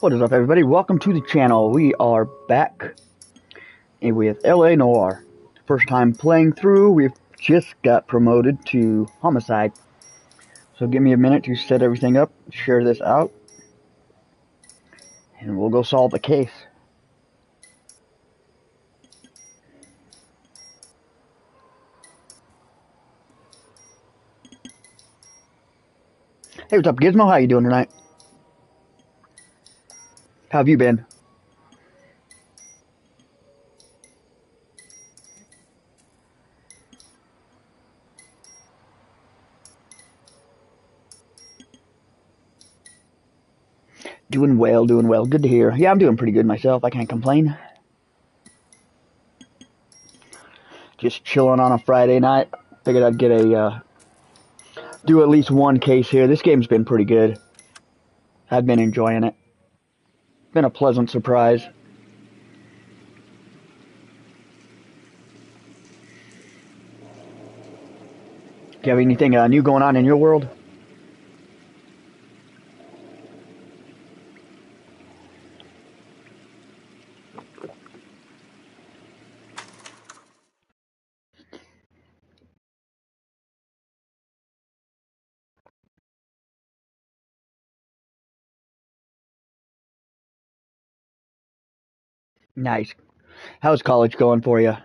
What is up, everybody? Welcome to the channel. We are back with LA Noire. First time playing through. We've just got promoted to homicide. So give me a minute to set everything up, share this out, and we'll go solve the case. Hey, what's up, Gizmo? How you doing tonight? How have you been? Doing well, doing well. Good to hear. Yeah, I'm doing pretty good myself. I can't complain. Just chilling on a Friday night. Figured I'd get do at least one case here. This game's been pretty good. I've been enjoying it. Been a pleasant surprise. Do you have anything new going on in your world? Nice. How's college going for you?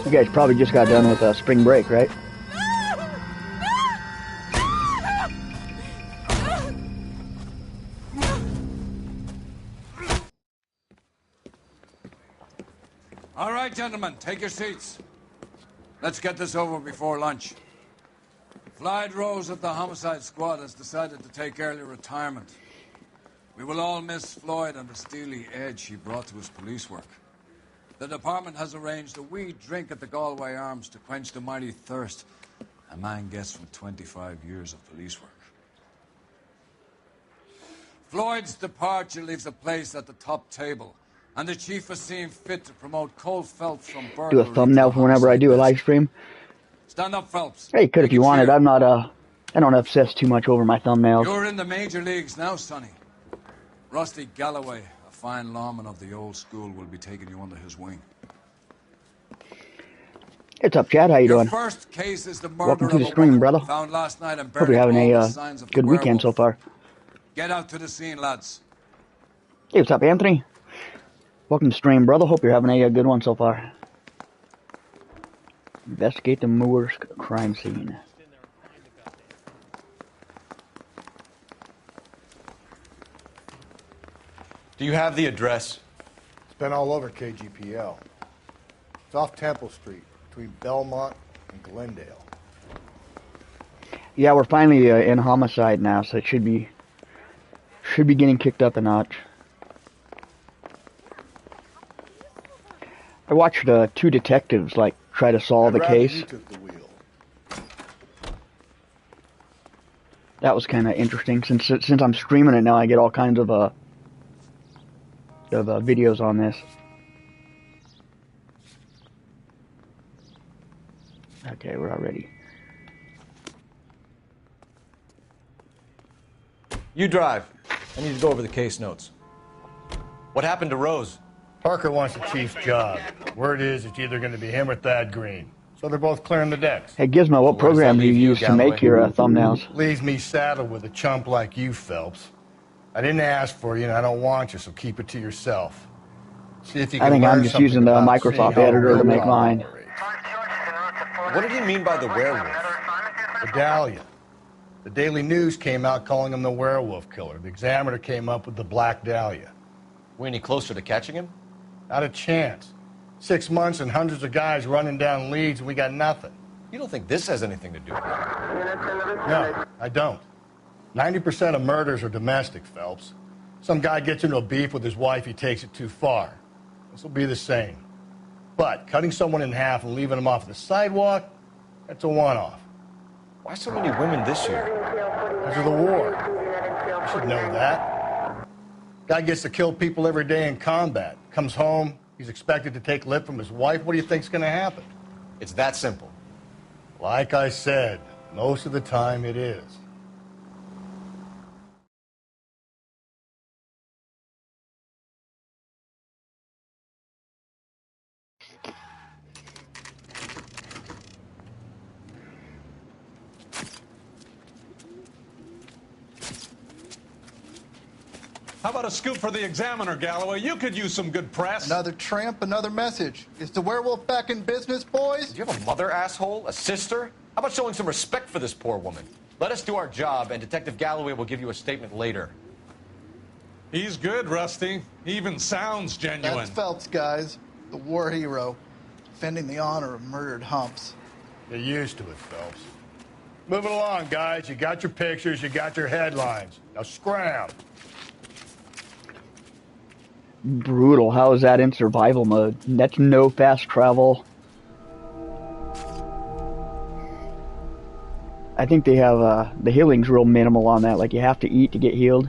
You guys probably just got done with spring break, right? All right, gentlemen, take your seats. Let's get this over before lunch. Floyd Rose of the homicide squad has decided to take early retirement. We will all miss Floyd and the steely edge he brought to his police work. The department has arranged a wee drink at the Galway Arms to quench the mighty thirst a man gets from 25 years of police work. Floyd's departure leaves a place at the top table, and the chief has seen fit to promote Cole Phelps from burglary. Do a thumbnail for whenever I do a live stream. Stand up, Phelps. Hey, could if you wanted. I'm not I don't obsess too much over my thumbnails. You're in the major leagues now, Sonny. Rusty Galloway, a fine lawman of the old school, will be taking you under his wing. What's up, Chad? How you doing? First case is the murder Welcome to the of a stream, woman brother. found last night and Hope you're having a good weekend so far. Get out to the scene, lads. Hey, what's up, Anthony? Welcome to the stream, brother. Hope you're having a good one so far. Investigate the Moors crime scene. Do you have the address? It's been all over KGPL. It's off Temple Street, between Belmont and Glendale. Yeah, we're finally in homicide now, so it should be getting kicked up a notch. I watched two detectives try to solve the case. You took the wheel. That was kind of interesting. Since I'm streaming it now, I get all kinds of videos on this. Okay, we're all ready. You drive. I need to go over the case notes. What happened to Rose? Parker wants the chief's job. Word is it's either going to be him or Thad Green. So they're both clearing the decks. Hey, Gizmo, what program do you use to make your thumbnails? Leaves me saddled with a chump like you, Phelps. I didn't ask for you, and I don't want you, so keep it to yourself. See if you can I think learn I'm just something using the about Microsoft seeing how editor to real make love mine. operates. What did he mean by the werewolf? The Dahlia. The Daily News came out calling him the werewolf killer. The Examiner came up with the Black Dahlia. We any closer to catching him? Not a chance. 6 months and hundreds of guys running down leads, and we got nothing. You don't think this has anything to do with it? No, I don't. 90% of murders are domestic, Phelps. Some guy gets into a beef with his wife, he takes it too far. This will be the same. But cutting someone in half and leaving them off the sidewalk, that's a one-off. Why so many women this year? Because of the war. You should know that. Guy gets to kill people every day in combat. Comes home, he's expected to take lip from his wife. What do you think's going to happen? It's that simple. Like I said, most of the time it is. How about a scoop for the Examiner, Galloway? You could use some good press. Another tramp, another message. Is the werewolf back in business, boys? Do you have a mother, asshole? A sister? How about showing some respect for this poor woman? Let us do our job, and Detective Galloway will give you a statement later. He's good, Rusty. He even sounds genuine. That's Phelps, guys. The war hero. Defending the honor of murdered humps. Get used to it, Phelps. Moving along, guys. You got your pictures, you got your headlines. Now scram. Brutal. How is that in survival mode? That's no fast travel. I think they have the healing's real minimal on that. Like you have to eat to get healed.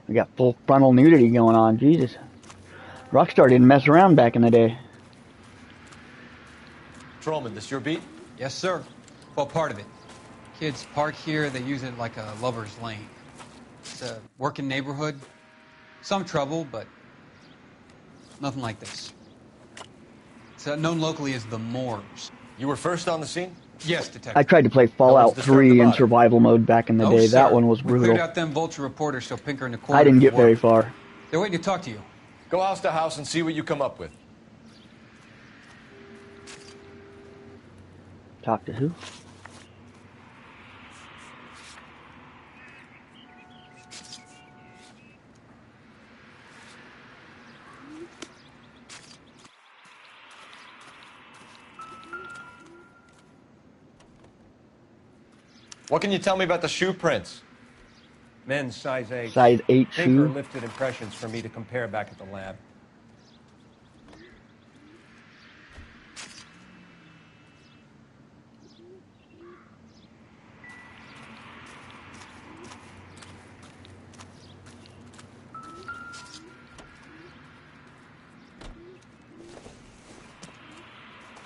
We got full frontal nudity going on. Jesus. Rockstar didn't mess around back in the day. Trollman, this your beat? Yes, sir. Well, part of it. Kids park here, they use it like a lover's lane. It's a working neighborhood. Some trouble, but nothing like this. It's known locally as the Moors. You were first on the scene? Yes, Detective. I tried to play Fallout 3 in survival mode back in the day. Sir. That one was We brutal. cleared out them vulture reporters so Pinker and the corner I didn't could get very work. far. They're waiting to talk to you. Go house to house and see what you come up with. Talk to who? What can you tell me about the shoe prints? Men's size 8. Size 8 Pinker shoe. lifted impressions for me to compare back at the lab.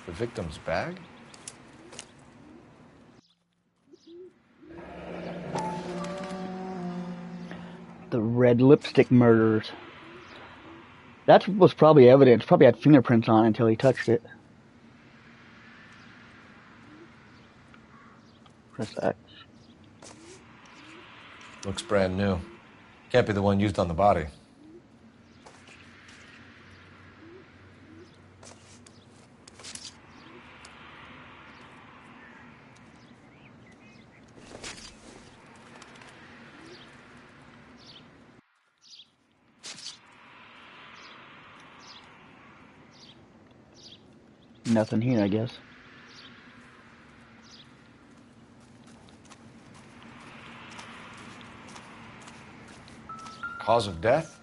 The victim's bag? The red lipstick murders. That was probably evidence. Probably had fingerprints on it until he touched it. Press X. Looks brand new. Can't be the one used on the body. Nothing here, I guess. Cause of death?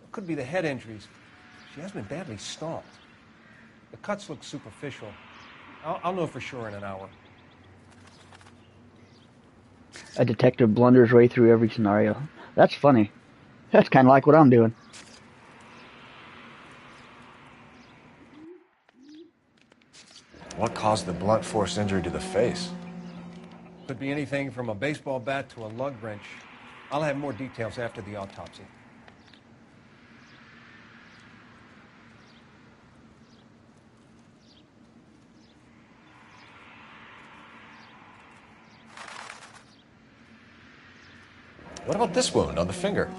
It could be the head injuries. She has been badly stomped. The cuts look superficial. I'll know for sure in an hour. A detective blunders way through every scenario. That's funny. That's kind of like what I'm doing. What caused the blunt force injury to the face? Could be anything from a baseball bat to a lug wrench. I'll have more details after the autopsy. What about this wound on the finger?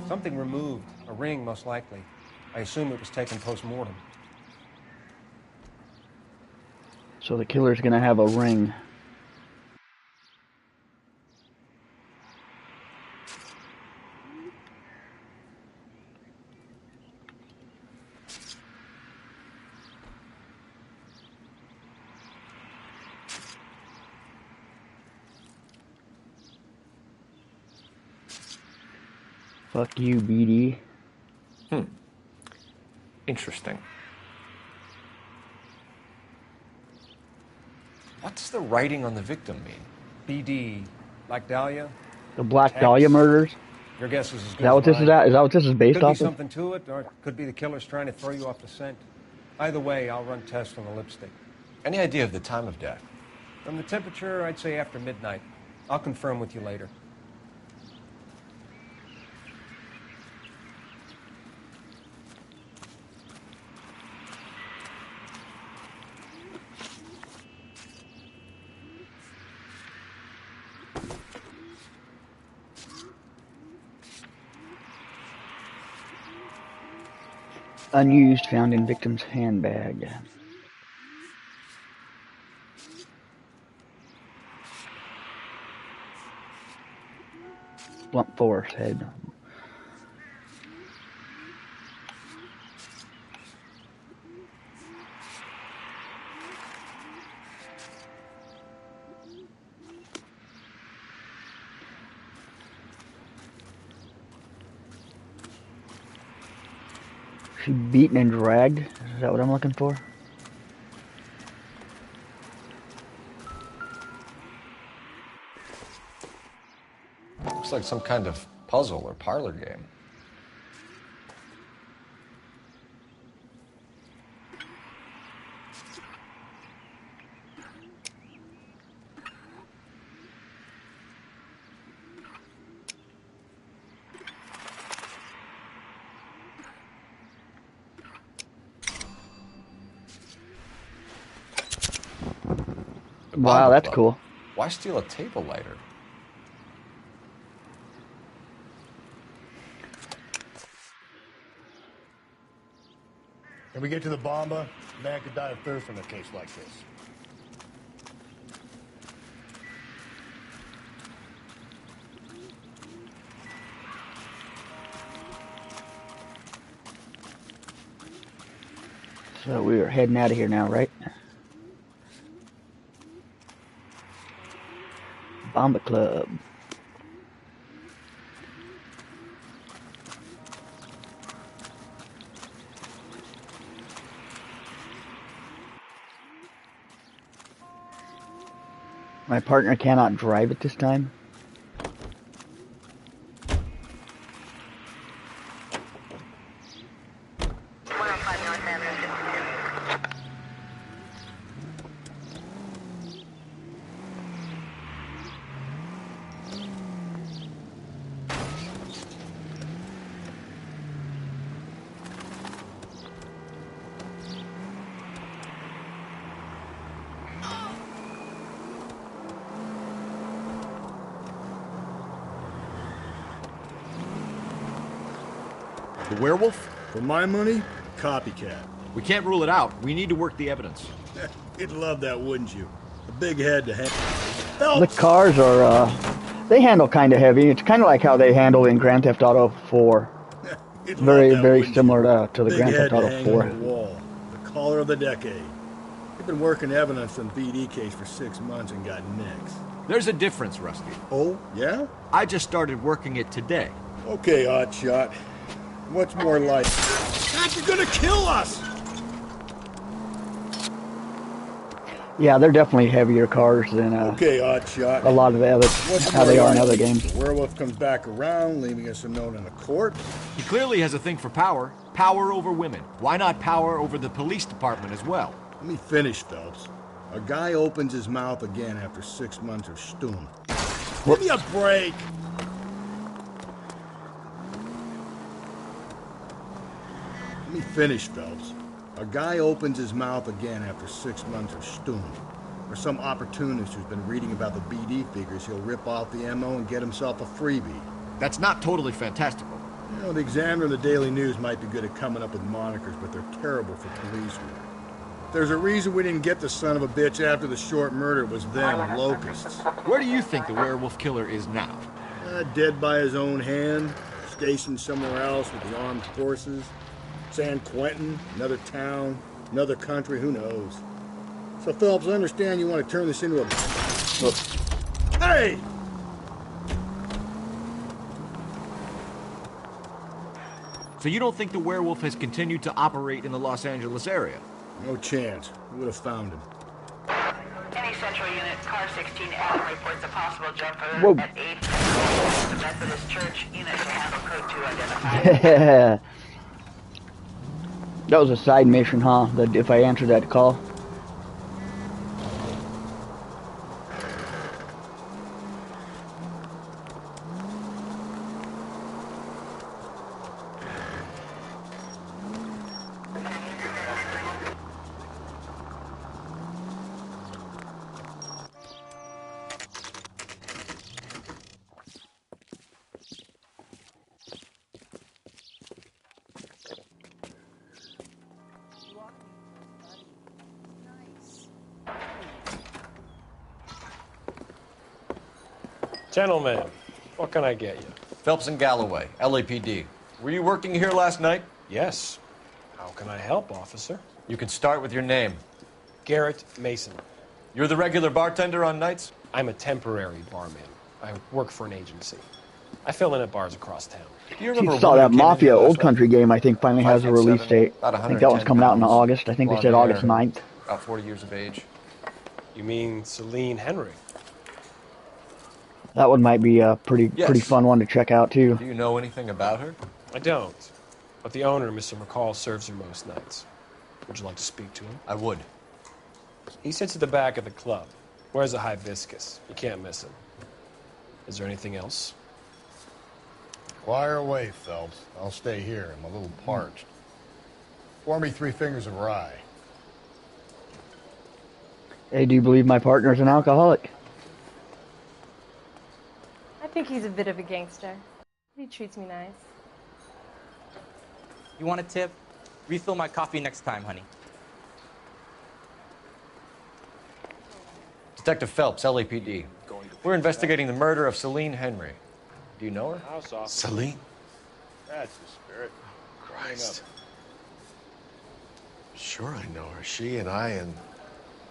Something removed. A ring, most likely. I assume it was taken post-mortem. So the killer's gonna have a ring. Fuck you, BD. Interesting. What does the writing on the victim mean? BD, like Dahlia? The Black Text. Dahlia murders? Your guess is as Is good that as what this mine. is at? Is that what this is based Could be off of? something to it, or it could be the killer's trying to throw you off the scent. Either way, I'll run tests on the lipstick. Any idea of the time of death? From the temperature, I'd say after midnight. I'll confirm with you later. Unused found in victim's handbag. Blunt force head. She beaten and dragged. Is that what I'm looking for? Looks like some kind of puzzle or parlor game. Wow, that's cool. Why steal a table lighter? When we get to the bomba, a man could die of thirst in a case like this. So we are heading out of here now, right? Bomba Club. My partner cannot drive at this time. The werewolf? For my money, copycat. We can't rule it out. We need to work the evidence. You'd love that, wouldn't you? A big head to handle. The cars are, they handle kind of heavy. It's kind of like how they handle in Grand Theft Auto 4. Very similar to the Grand Theft Auto 4. On the wall. The caller of the decade. You've been working evidence on the BD case for 6 months and got nicks. There's a difference, Rusty. Oh, yeah? I just started working it today. Okay, Oddshot. What's more like? God, you're gonna kill us! Yeah, they're definitely heavier cars than Okay, Oddshot. a lot of the other, how they are in other games. The werewolf comes back around, leaving us a note in the court. He clearly has a thing for power. Power over women. Why not power over the police department as well? Let me finish, Phelps. A guy opens his mouth again after 6 months of stewing. Give me a break! Let me finish, Phelps. A guy opens his mouth again after 6 months of stewing. Or some opportunist who's been reading about the BD figures he'll rip off the MO and get himself a freebie. That's not totally fantastical. You know, the Examiner and the Daily News might be good at coming up with monikers, but they're terrible for police work. There's a reason we didn't get the son of a bitch after the short murder was them, locusts. Where do you think the werewolf killer is now? Dead by his own hand, stationed somewhere else with the armed forces. San Quentin, another town, another country, who knows? So, Phelps, I understand you want to turn this into a... Hey! So you don't think the werewolf has continued to operate in the Los Angeles area? No chance. We would have found him. Any central unit, car 16 Adam reports a possible jumper Whoa. at 8. The Methodist Church unit to handle code 2 identified. Yeah. That was a side mission, huh? That if I answered that call. Gentlemen, what can I get you? Phelps and Galloway, LAPD. Were you working here last night? Yes. How can I help, officer? You can start with your name. Garrett Mason. You're the regular bartender on nights? I'm a temporary barman. I work for an agency. I fill in at bars across town. Do you You remember saw when that you came in here Mafia last Old night? Country game, I think, finally has a 5'7", release date. about I think that one's coming out in 110 August. I think they said blonde August hair, 9th. About 40 years of age. You mean Celine Henry? That one might be a pretty fun one to check out, too. Do you know anything about her? I don't. But the owner, Mr. McCall, serves her most nights. Would you like to speak to him? I would. He sits at the back of the club. Wears a hibiscus. You can't miss him. Is there anything else? Fire away, Phelps. I'll stay here. I'm a little parched. Pour me 3 fingers of rye. Hey, do you believe my partner's an alcoholic? I think he's a bit of a gangster. He treats me nice. You want a tip? Refill my coffee next time, honey. Detective Phelps, LAPD. We're investigating the murder of Celine Henry. Do you know her? Celine? That's the spirit. Christ. Sure I know her. She and I and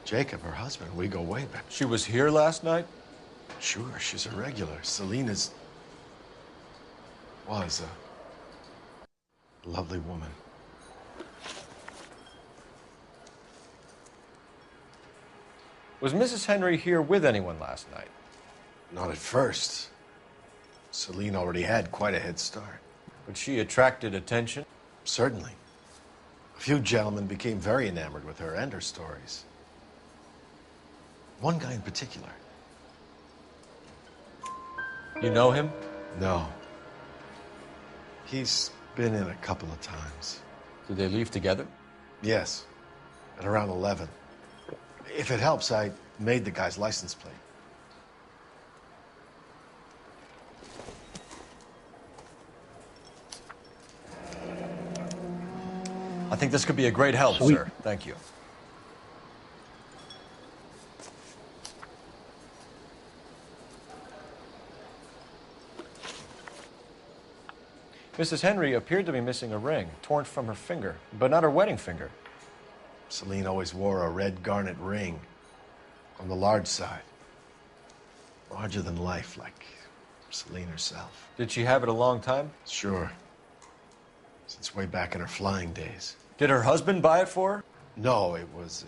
Jacob, her husband, we go way back. She was here last night? Sure, she's a regular. Celine was a lovely woman. Was Mrs. Henry here with anyone last night? Not at first. Celine already had quite a head start. But she attracted attention? Certainly. A few gentlemen became very enamored with her and her stories. One guy in particular. You know him? No. He's been in a couple of times. Did they leave together? Yes. At around 11. If it helps, I made the guy's license plate. I think this could be a great help, Sweet. sir. Thank you. Mrs. Henry appeared to be missing a ring, torn from her finger, but not her wedding finger. Celine always wore a red garnet ring on the large side. Larger than life, like Celine herself. Did she have it a long time? Sure. Since way back in her flying days. Did her husband buy it for her? No, it was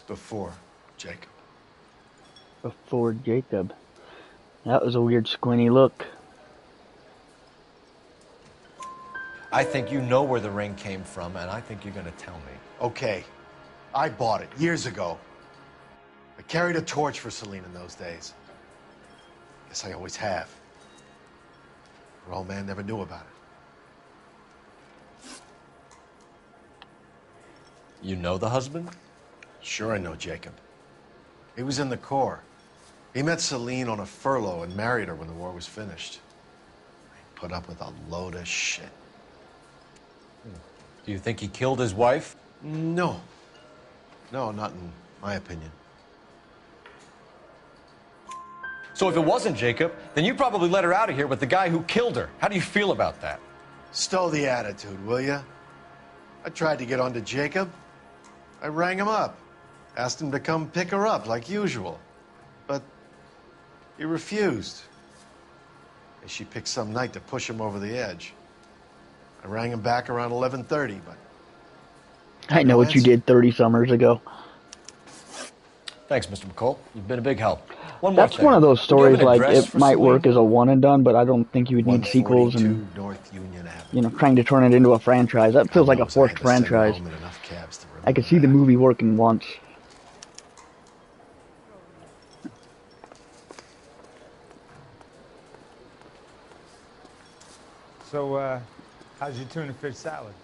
before Jacob. Before Jacob. That was a weird squinty look. I think you know where the ring came from, and I think you're going to tell me. Okay, I bought it years ago. I carried a torch for Celine in those days. Guess I always have. Her old man never knew about it. You know the husband? Sure I know Jacob. He was in the Corps. He met Celine on a furlough and married her when the war was finished. He put up with a load of shit. Do you think he killed his wife? No. No, not in my opinion. So if it wasn't Jacob, then you probably let her out of here with the guy who killed her. How do you feel about that? Stow the attitude, will ya? I tried to get on to Jacob. I rang him up. Asked him to come pick her up like usual. But he refused. And she picked some night to push him over the edge. I rang him back around 11:30, but I know no what you answer. did 30 summers ago. Thanks, Mr. McCall. You've been a big help. One more That's thing. one of those Would you have stories, an like, address it for might Celine? work as a one and done, but I don't think you would need sequels 142 and, North Union Avenue. you know, trying to turn it into a franchise. That feels God like a knows I had forced to send her franchise. home in enough cabs to remember I could see the that. movie working once. So, how's your tuna fish salad?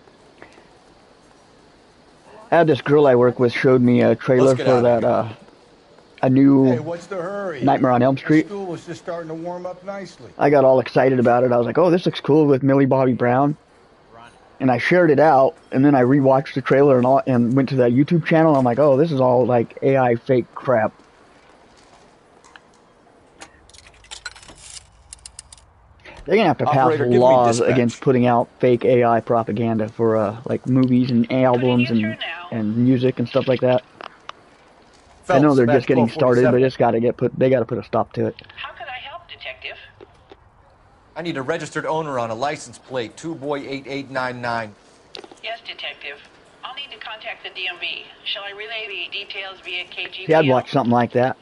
I had this girl I work with showed me a trailer get for out of that, here. a new Hey, what's the hurry? Nightmare on Elm The Street. stool was just starting to warm up nicely. I got all excited about it. I was like, oh, this looks cool with Millie Bobby Brown. And I shared it out, and then I rewatched the trailer and went to that YouTube channel. I'm like, oh, this is all like AI fake crap. They're gonna have to pass Operator, give me laws dispatch. against putting out fake AI propaganda for like movies and albums and music and stuff like that. I know Phelps, they're match just getting started, but 1247. it's got to get put. They got to put a stop to it. How can I help, Detective? I need a registered owner on a license plate, 2boy8899. Yes, Detective. I'll need to contact the DMV. Shall I relay the details via KGPL? See, I'd watch something like that.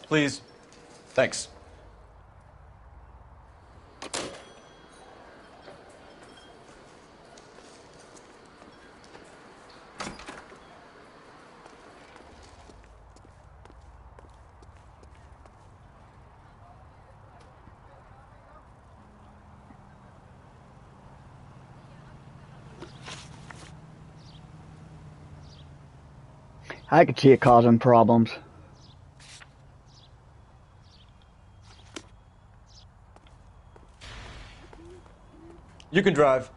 Please. Thanks. I could see it causing problems. You can drive.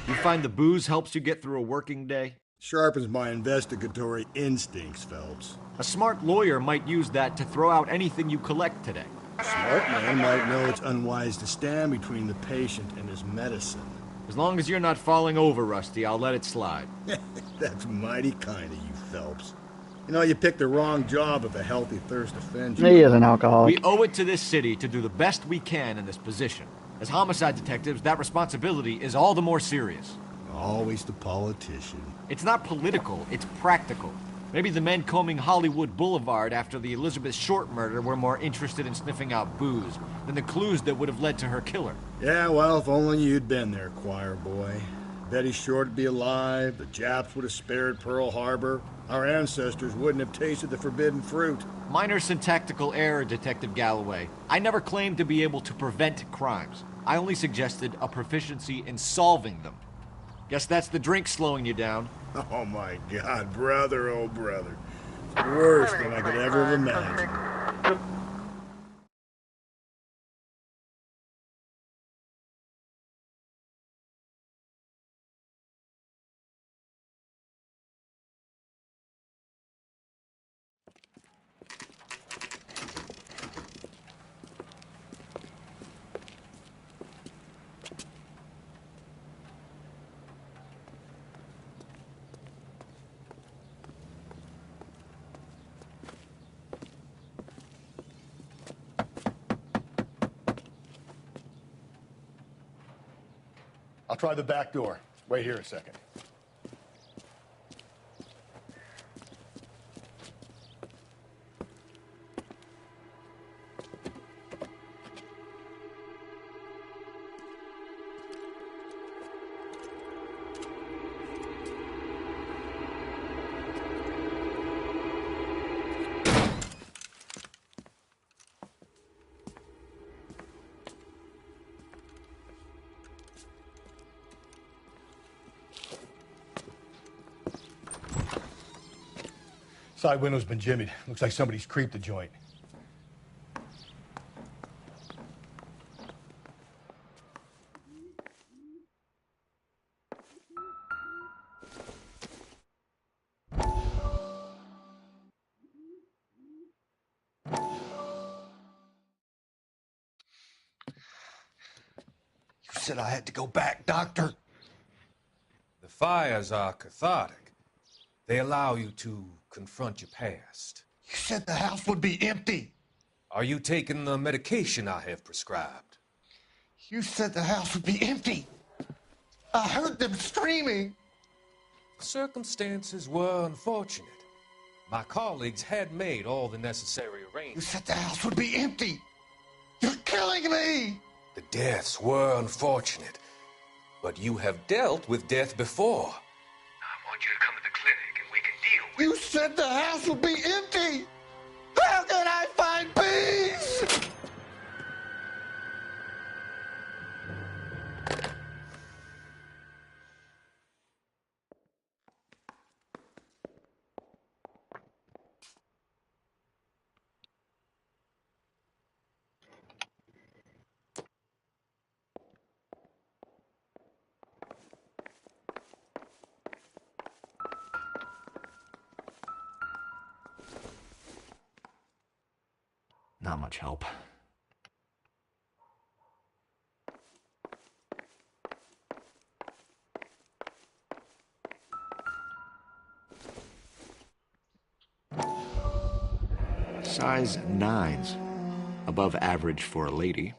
You find the booze helps you get through a working day? Sharpens my investigatory instincts, Phelps. A smart lawyer might use that to throw out anything you collect today. Smart man might know it's unwise to stand between the patient and his medicine. As long as you're not falling over, Rusty, I'll let it slide. That's mighty kind of you, Phelps. You know, you picked the wrong job if a healthy thirst offends you. He is an alcoholic. We owe it to this city to do the best we can in this position. As homicide detectives, that responsibility is all the more serious. Always the politician. It's not political, it's practical. Maybe the men combing Hollywood Boulevard after the Elizabeth Short murder were more interested in sniffing out booze than the clues that would have led to her killer. Yeah, well, if only you'd been there, choir boy. Betty Short would be alive, the Japs would have spared Pearl Harbor, our ancestors wouldn't have tasted the forbidden fruit. Minor syntactical error, Detective Galloway. I never claimed to be able to prevent crimes. I only suggested a proficiency in solving them. Guess that's the drink slowing you down. Oh my God, brother, oh brother. It's worse than I could ever have imagined. I'll try the back door. Wait here a second. Side window's been jimmied. Looks like somebody's creeped the joint. You said I had to go back, Doctor. The fires are cathartic. They allow you to confront your past. You said the house would be empty. Are you taking the medication I have prescribed? You said the house would be empty. I heard them screaming. Circumstances were unfortunate. My colleagues had made all the necessary You arrangements. said the house would be empty. You're killing me. The deaths were unfortunate, but you have dealt with death before. I want you to come to the clinic and we can deal with You said the house would be empty. How can I find peace? Not much help. Size 9s. Above average for a lady.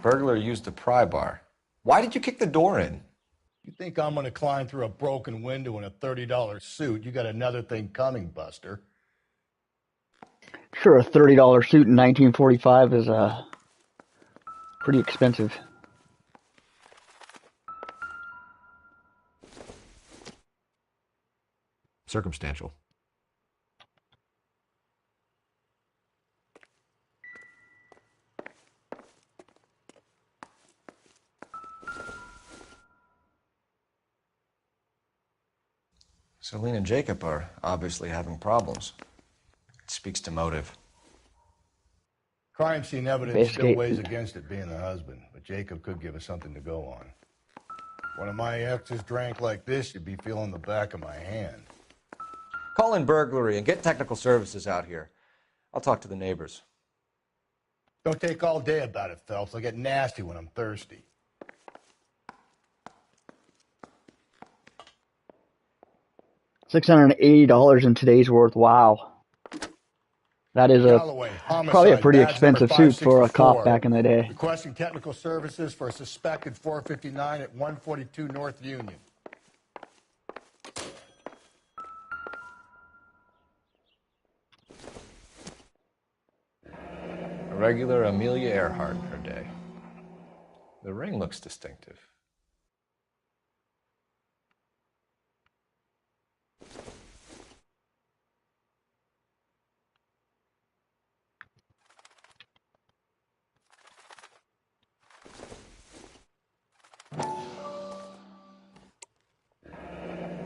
Burglar used the pry bar. Why did you kick the door in? You think I'm going to climb through a broken window in a $30 suit? You got another thing coming, Buster. Sure, a $30 suit in 1945 is pretty expensive. Circumstantial. Celine and Jacob are obviously having problems. It speaks to motive. Crime scene evidence still weighs against it being the husband, but Jacob could give us something to go on. One of my exes drank like this, you'd be feeling the back of my hand. Call in burglary and get technical services out here. I'll talk to the neighbors. Don't take all day about it, Phelps. I'll get nasty when I'm thirsty. $680 in today's worth. Wow. That is Galloway, probably a homicide, pretty badge number expensive suit for a 564. cop back in the day. Requesting technical services for a suspected 459 at 142 North Union. A regular Amelia Earhart in her day. The ring looks distinctive.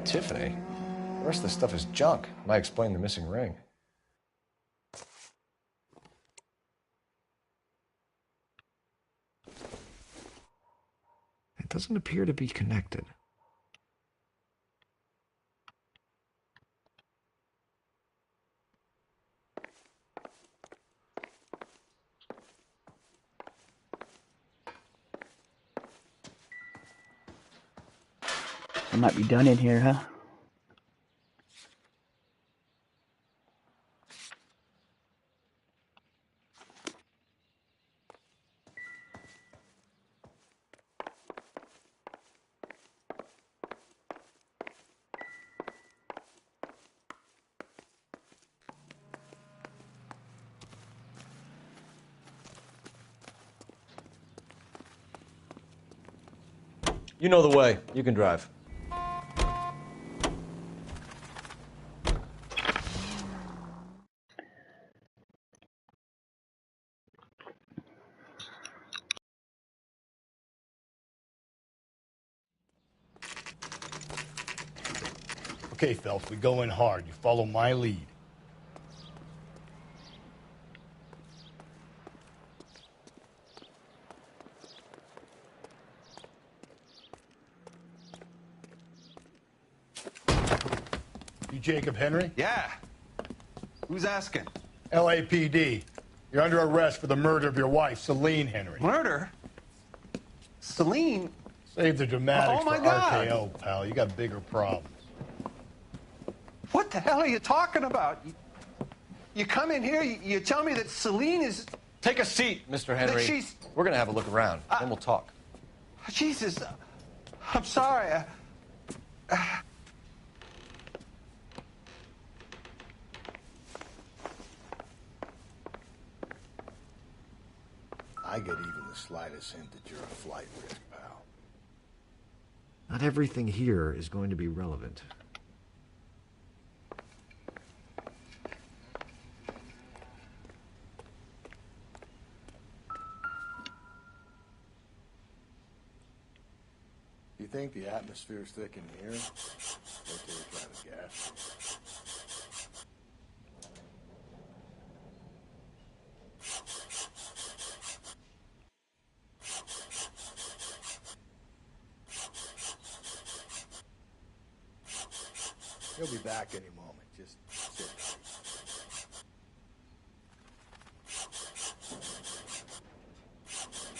Tiffany? The rest of the stuff is junk. Might explain the missing ring. It doesn't appear to be connected. It might be done in here, huh? You know the way. You can drive. Okay, Phelps, we go in hard. You follow my lead. You Jacob Henry? Yeah. Who's asking? LAPD. You're under arrest for the murder of your wife, Celine Henry. Murder? Celine? Save the dramatics Oh, my for God. RKO, pal. You got bigger problems. What the hell are you talking about? You come in here, you tell me that Celine is... Take a seat, Mr. Henry. That she's... We're gonna have a look around, then we'll talk. Jesus, I'm sorry. I get even the slightest hint that you're a flight risk, pal. Not everything here is going to be relevant. You think the atmosphere's thick in here? Wait till you try the gas. He'll be back any moment. Just sit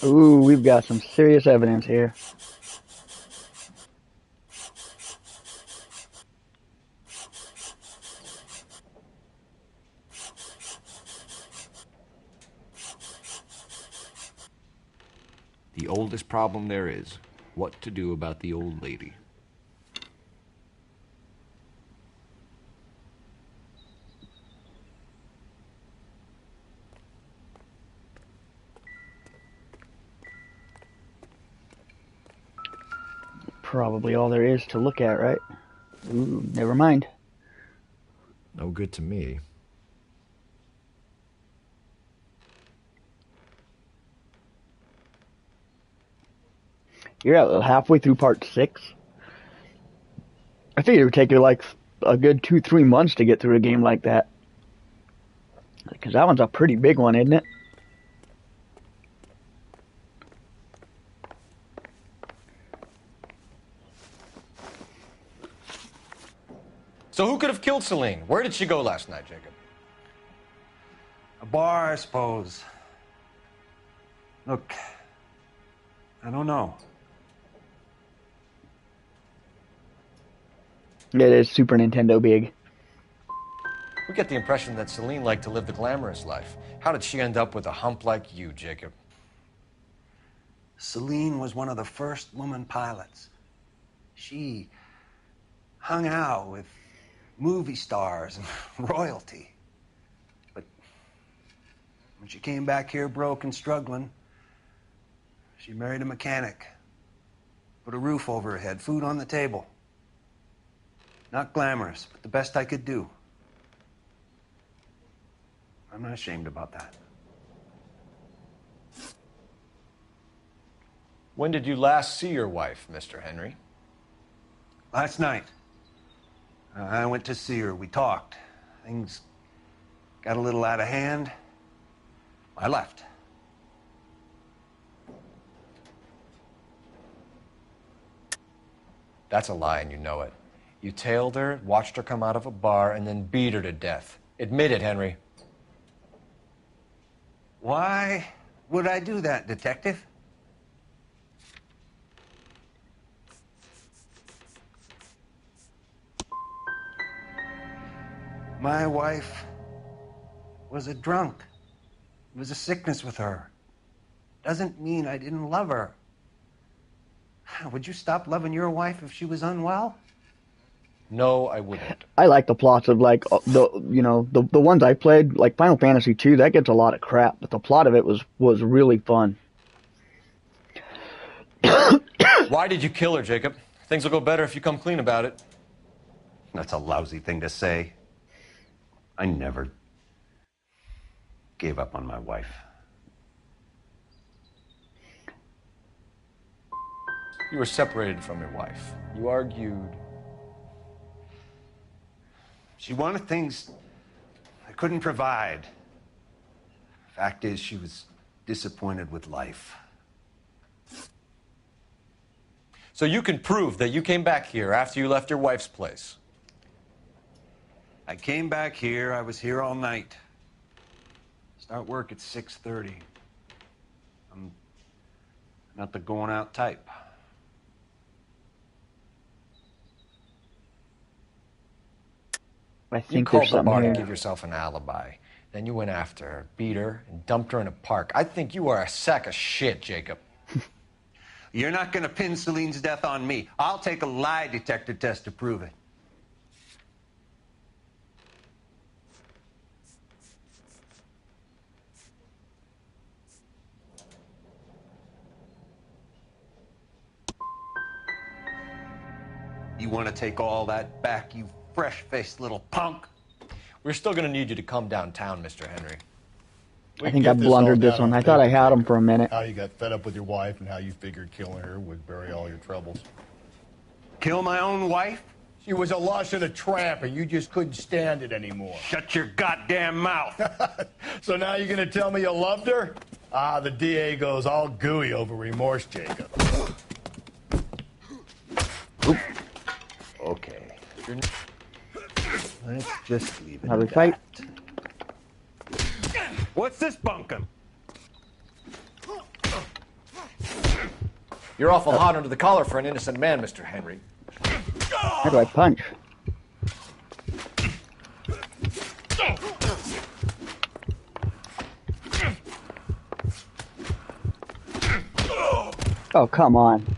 tight. Ooh, we've got some serious evidence here. The oldest problem there is, what to do about the old lady. Probably all there is to look at, right? Ooh, never mind. No good to me. You're at halfway through part 6. I figured it would take you like a good 2-3 months to get through a game like that. Because that one's a pretty big one, isn't it? So who could have killed Celine? Where did she go last night, Jacob? A bar, I suppose. Look, I don't know. It is Super Nintendo big. We get the impression that Celine liked to live the glamorous life. How did she end up with a hump like you, Jacob? Celine was one of the first woman pilots. She hung out with movie stars and royalty. But when she came back here broke and struggling, she married a mechanic. Put a roof over her head, food on the table. Not glamorous, but the best I could do. I'm not ashamed about that. When did you last see your wife, Mr. Henry? Last night. I went to see her. We talked. Things got a little out of hand. I left. That's a lie, and you know it. You tailed her, watched her come out of a bar, and then beat her to death. Admit it, Henry. Why would I do that, Detective? My wife was a drunk. It was a sickness with her. Doesn't mean I didn't love her. Would you stop loving your wife if she was unwell? No, I wouldn't. I like the plots of like the ones I played, like Final Fantasy 2. That gets a lot of crap, but the plot of it was really fun. Why did you kill her, Jacob? Things will go better if you come clean about it. That's a lousy thing to say. I never gave up on my wife. You were separated from your wife. You argued. She wanted things I couldn't provide. Fact is, she was disappointed with life. So you can prove that you came back here after you left your wife's place. I came back here. I was here all night. Start work at 6:30. I'm not the going out type. I You think called there's the something bar to here. give yourself an alibi. Then you went after her, beat her, and dumped her in a park. I think you are a sack of shit, Jacob. You're not going to pin Celine's death on me. I'll take a lie detector test to prove it. You want to take all that back, you fresh-faced little punk? We're still going to need you to come downtown, Mr. Henry. I think I blundered this one. I thought I had him for a minute. How you got fed up with your wife and how you figured killing her would bury all your troubles. Kill my own wife? She was a lush and a tramp, and you just couldn't stand it anymore. Shut your goddamn mouth. So now you're going to tell me you loved her? Ah, the DA goes all gooey over remorse, Jacob. Oop. Okay. Let's just leave it How we at fight? What's this bunkum? You're awful hot under the collar for an innocent man, Mr. Henry. How do I punch? Oh, come on.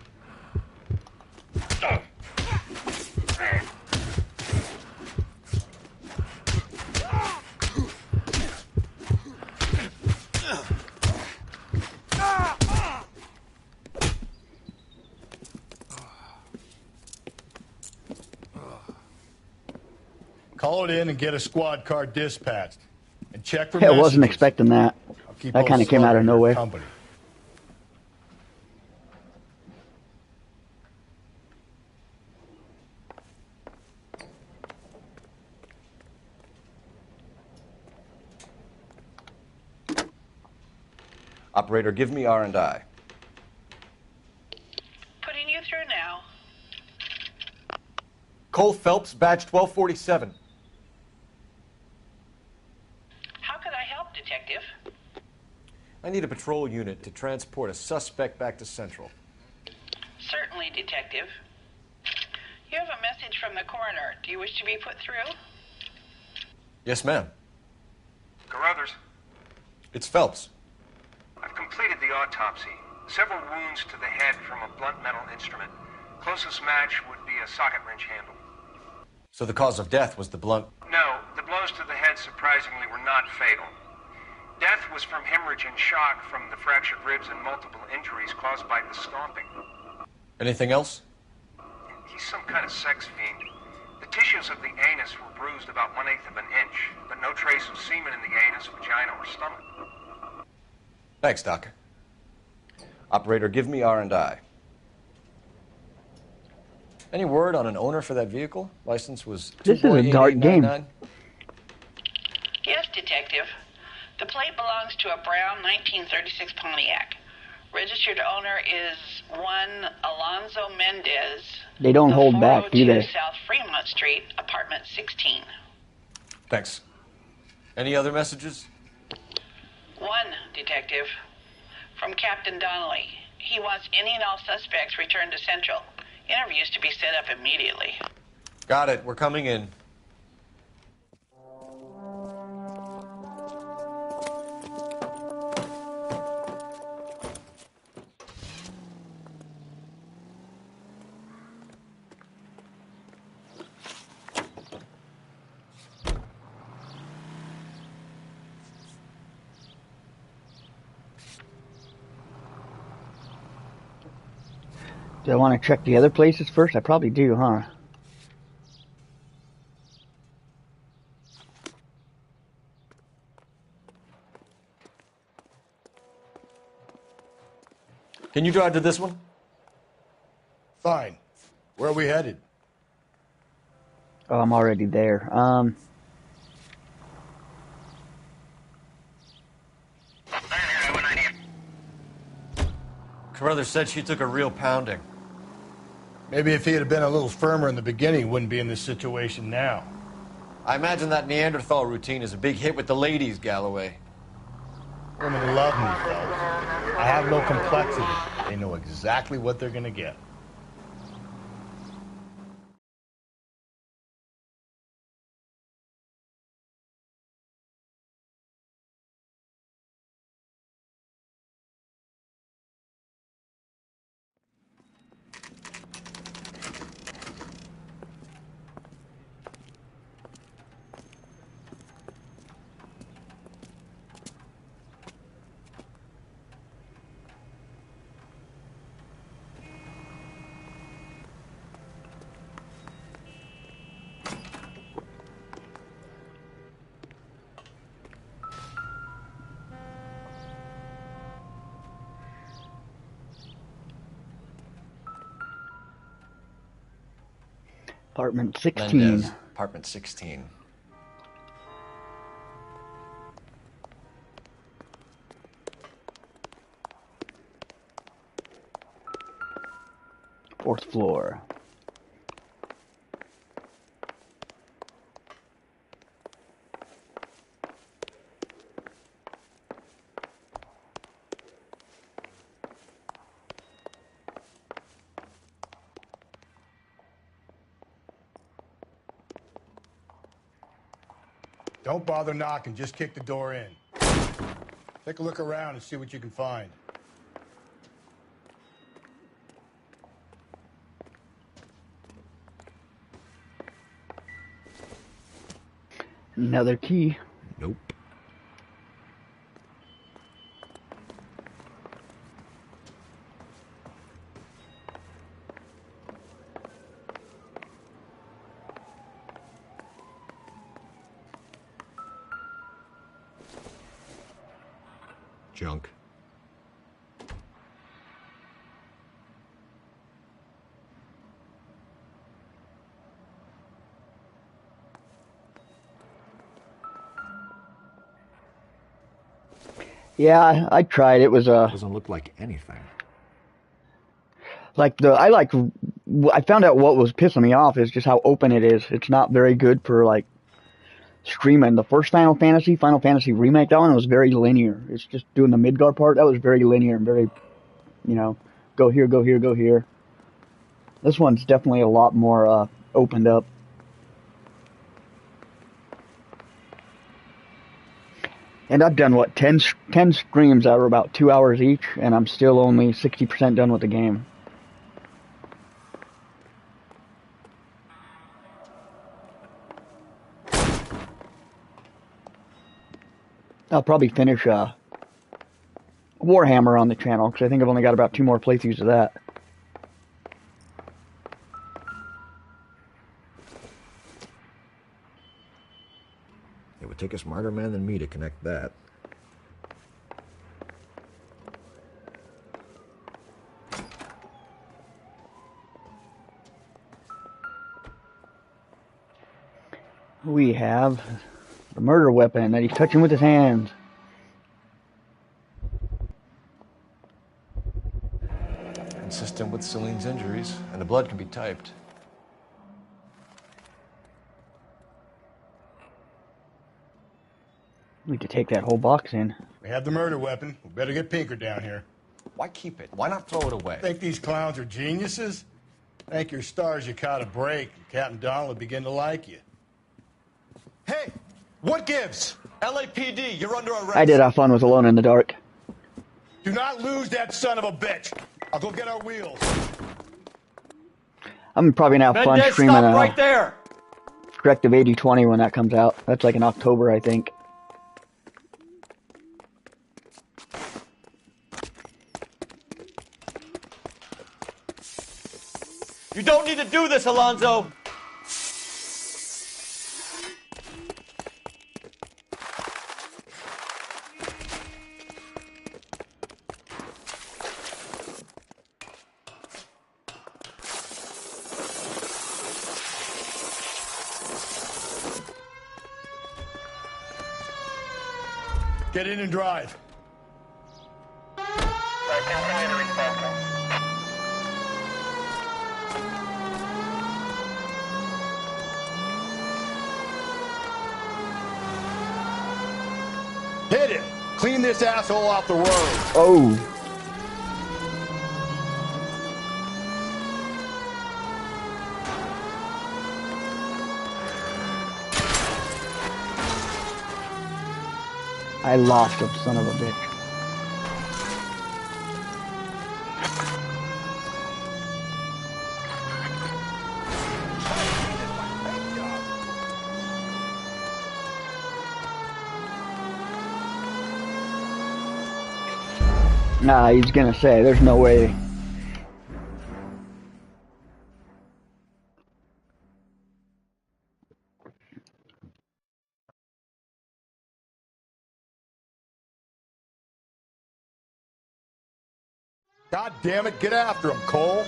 Call it in and get a squad car dispatched. And check for I wasn't messages. expecting that. I'll keep That old kind of came out Slugger of in your nowhere. company. Operator, give me R&I. Putting you through now. Cole Phelps, badge 1247. How could I help, Detective? I need a patrol unit to transport a suspect back to Central. Certainly, Detective. You have a message from the coroner. Do you wish to be put through? Yes, ma'am. Carruthers, It's Phelps. I've completed the autopsy. Several wounds to the head from a blunt metal instrument. Closest match would be a socket wrench handle. So the cause of death was the blunt. No, the blows to the head surprisingly were not fatal. Death was from hemorrhage and shock from the fractured ribs and multiple injuries caused by the stomping. Anything else? He's some kind of sex fiend. The tissues of the anus were bruised about 1/8 of an inch, but no trace of semen in the anus, vagina, or stomach. Thanks, Doc. Operator, give me R&I. Any word on an owner for that vehicle? License was This is a dark game. 2488899. Yes, Detective. The plate belongs to a brown 1936 Pontiac. Registered owner is one Alonzo Mendez. They don't hold back, do 402 they? South Fremont Street, apartment 16. Thanks. Any other messages? One, Detective. From Captain Donnelly. He wants any and all suspects returned to Central. Interviews to be set up immediately. Got it. We're coming in. Do I want to check the other places first? I probably do, huh? Can you drive to this one? Fine. Where are we headed? Oh, I'm already there. Carruthers said she took a real pounding. Maybe if he had been a little firmer in the beginning, he wouldn't be in this situation now. I imagine that Neanderthal routine is a big hit with the ladies, Galloway. Women love me, fellas. I have no complexity. They know exactly what they're gonna get. Apartment 16. Mendez, apartment 16. Fourth floor. Don't bother knocking, just kick the door in. Take a look around and see what you can find. Another key. Nope. Junk. Yeah, I tried. It was Doesn't look like anything. I found out what was pissing me off is just how open it is. It's not very good for like streaming. The first Final Fantasy Remake, that one was very linear. It's just doing the Midgar part. That was very linear and very, go here, go here, go here. This one's definitely a lot more opened up. And I've done, 10 streams that were about 2 hours each, and I'm still only 60% done with the game. I'll probably finish Warhammer on the channel, because I think I've only got about 2 more playthroughs of that. It would take a smarter man than me to connect that. We have the murder weapon that he's touching with his hands. Consistent with Celine's injuries, and the blood can be typed. We could take that whole box in. We have the murder weapon. We better get Pinker down here. Why keep it? Why not throw it away? Think these clowns are geniuses? Thank your stars you caught a break. Captain Donald will begin to like you. Hey, what gives? LAPD, you're under arrest. I did have fun with Alone in the Dark. Do not lose that son of a bitch. I'll go get our wheels. I'm probably gonna have fun Mendez, streaming stop right there. Directive 8020 when that comes out. That's like in October, I think. You don't need to do this, Alonzo. Get in and drive. Hit it! Clean this asshole off the road! Oh! I lost him, son of a bitch. Nah, he's gonna say, there's no way. God damn it, get after him, Cole.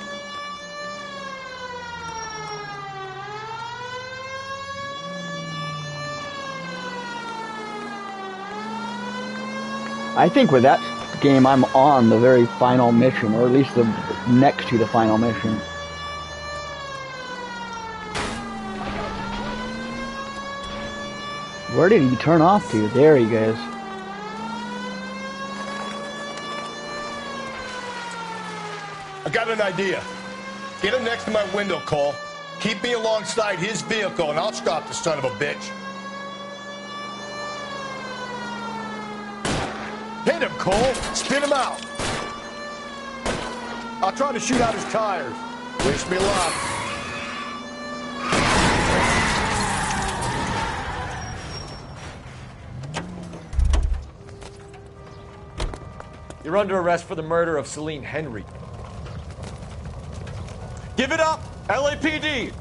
I think with that game, I'm on the very final mission, or at least the next to the final mission. Where did he turn off to? There he goes. I got an idea. Get him next to my window, Cole. Keep me alongside his vehicle, and I'll stop the son of a bitch. Hit him, Cole. Spin him out. I'll try to shoot out his tires. Wish me luck. You're under arrest for the murder of Celine Henry. Give it up, LAPD!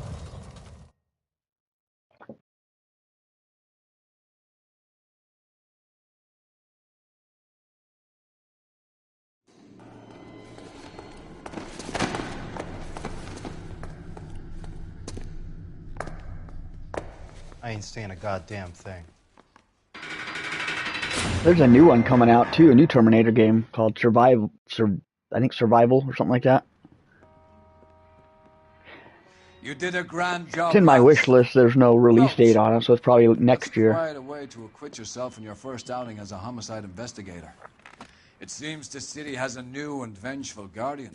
I ain't saying a goddamn thing. There's a new one coming out too, a new Terminator game called Survival or something like that. You did a grand job. It's in my wish list. There's no release date on it, so it's probably next year. Quite a way to acquit yourself in your first outing as a homicide investigator. It seems the city has a new and vengeful guardian.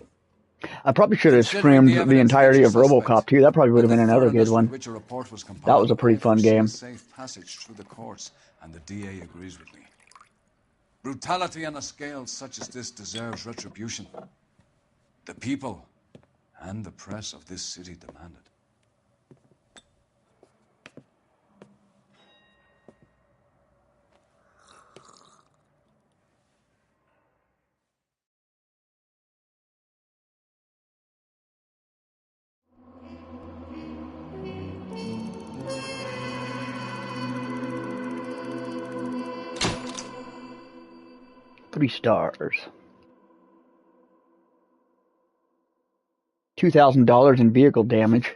I probably should have streamed the entirety of RoboCop too. That probably would have been another good one. That was a pretty fun game. Safe passage through the courts, and the DA agrees with me. Brutality on a scale such as this deserves retribution. The people and the press of this city demand it. Three stars. $2,000 in vehicle damage.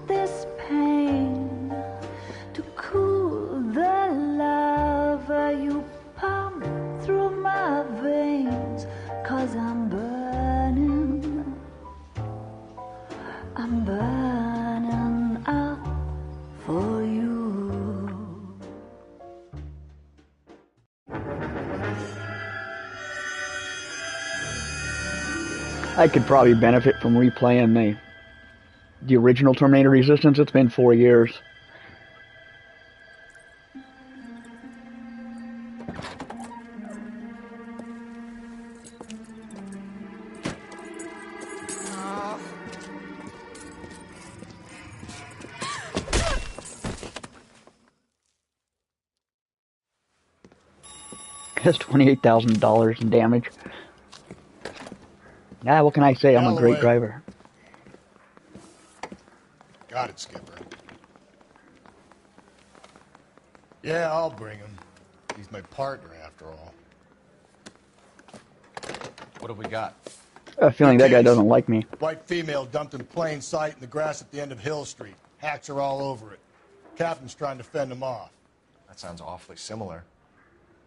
This pain to cool the lava you pump through my veins, 'cause I'm burning up for you. I could probably benefit from replaying the original Terminator Resistance. It's been 4 years. Has $28,000 in damage. Nah, what can I say? I'm a great driver. Got it, Skipper. Yeah, I'll bring him. He's my partner, after all. What have we got? I have a feeling that guy doesn't like me. White female dumped in plain sight in the grass at the end of Hill Street. Hacks are all over it. Captain's trying to fend them off. That sounds awfully similar.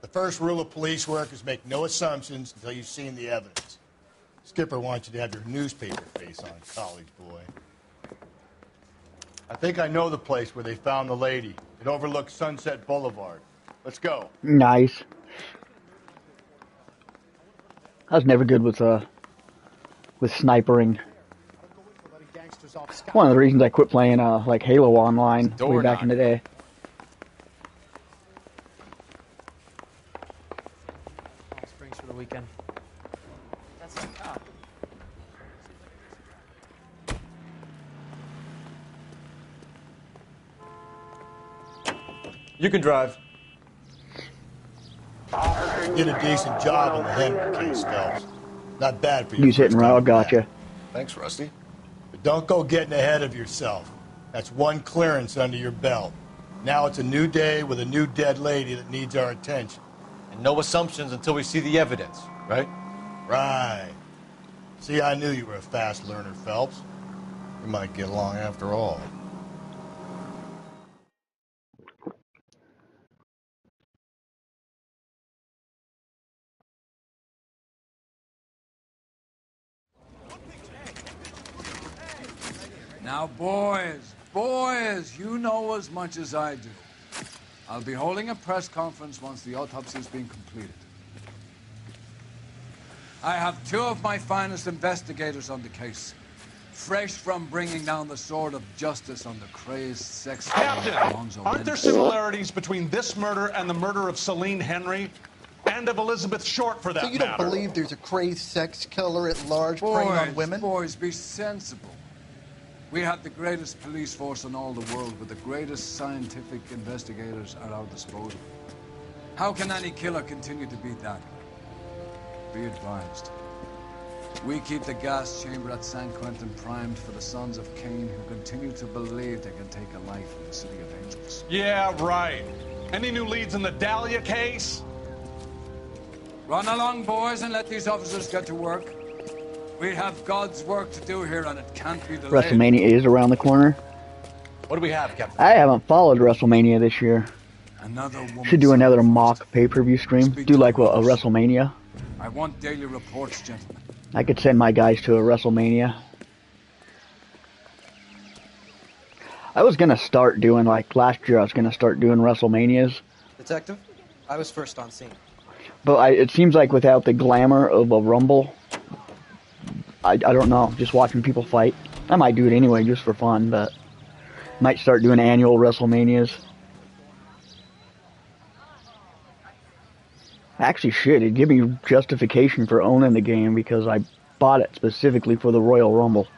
The first rule of police work is make no assumptions until you've seen the evidence. Skipper wants you to have your newspaper face on, college boy. I think I know the place where they found the lady. It overlooks Sunset Boulevard. Let's go. Nice. I was never good with snipering. One of the reasons I quit playing like Halo Online way back in the day. Springs for the weekend. That's a cop. You can drive. Did a decent job on the Henry case, Phelps. Not bad for you. Use hit and run, gotcha. Thanks, Rusty. But don't go getting ahead of yourself. That's one clearance under your belt. Now it's a new day with a new dead lady that needs our attention. And no assumptions until we see the evidence, right? Right. See, I knew you were a fast learner, Phelps. We might get along after all. Now, boys, you know as much as I do. I'll be holding a press conference once the autopsy has been completed. I have two of my finest investigators on the case, fresh from bringing down the sword of justice on the crazed sex... Captain, aren't there similarities between this murder and the murder of Celine Henry? And of Elizabeth Short, for that So you don't matter? believe there's a crazed sex killer at large preying on women? Boys, be sensible. We have the greatest police force in all the world, with the greatest scientific investigators at our disposal. How can any killer continue to beat that? Be advised. We keep the gas chamber at San Quentin primed for the sons of Cain who continue to believe they can take a life in the City of Angels. Yeah, right. Any new leads in the Dahlia case? Run along, boys, and let these officers get to work. We have God's work to do here, and it can't be delayed. WrestleMania is around the corner. What do we have, Captain? I haven't followed WrestleMania this year. Should do another mock pay-per-view stream. Do like a WrestleMania. I want daily reports, gentlemen. I could send my guys to a WrestleMania. I was gonna start doing, like last year, I was gonna start doing WrestleManias. Detective, I was first on scene. But it seems like without the glamour of a Rumble, I don't know, just watching people fight. I might do it anyway, just for fun, but might start doing annual WrestleManias. Actually should. It'd give me justification for owning the game because I bought it specifically for the Royal Rumble.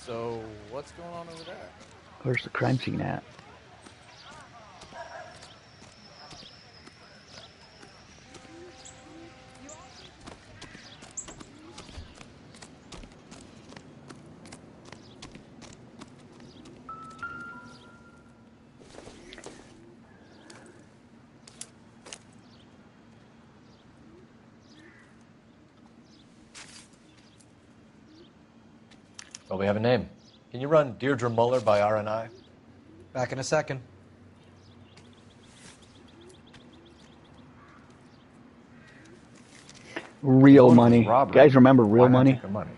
So, what's going on over there? Where's the crime scene at? Well, we have a name. Can you run Deirdre Muller by RNI? Back in a second. Real money. You guys remember Real Money? Money?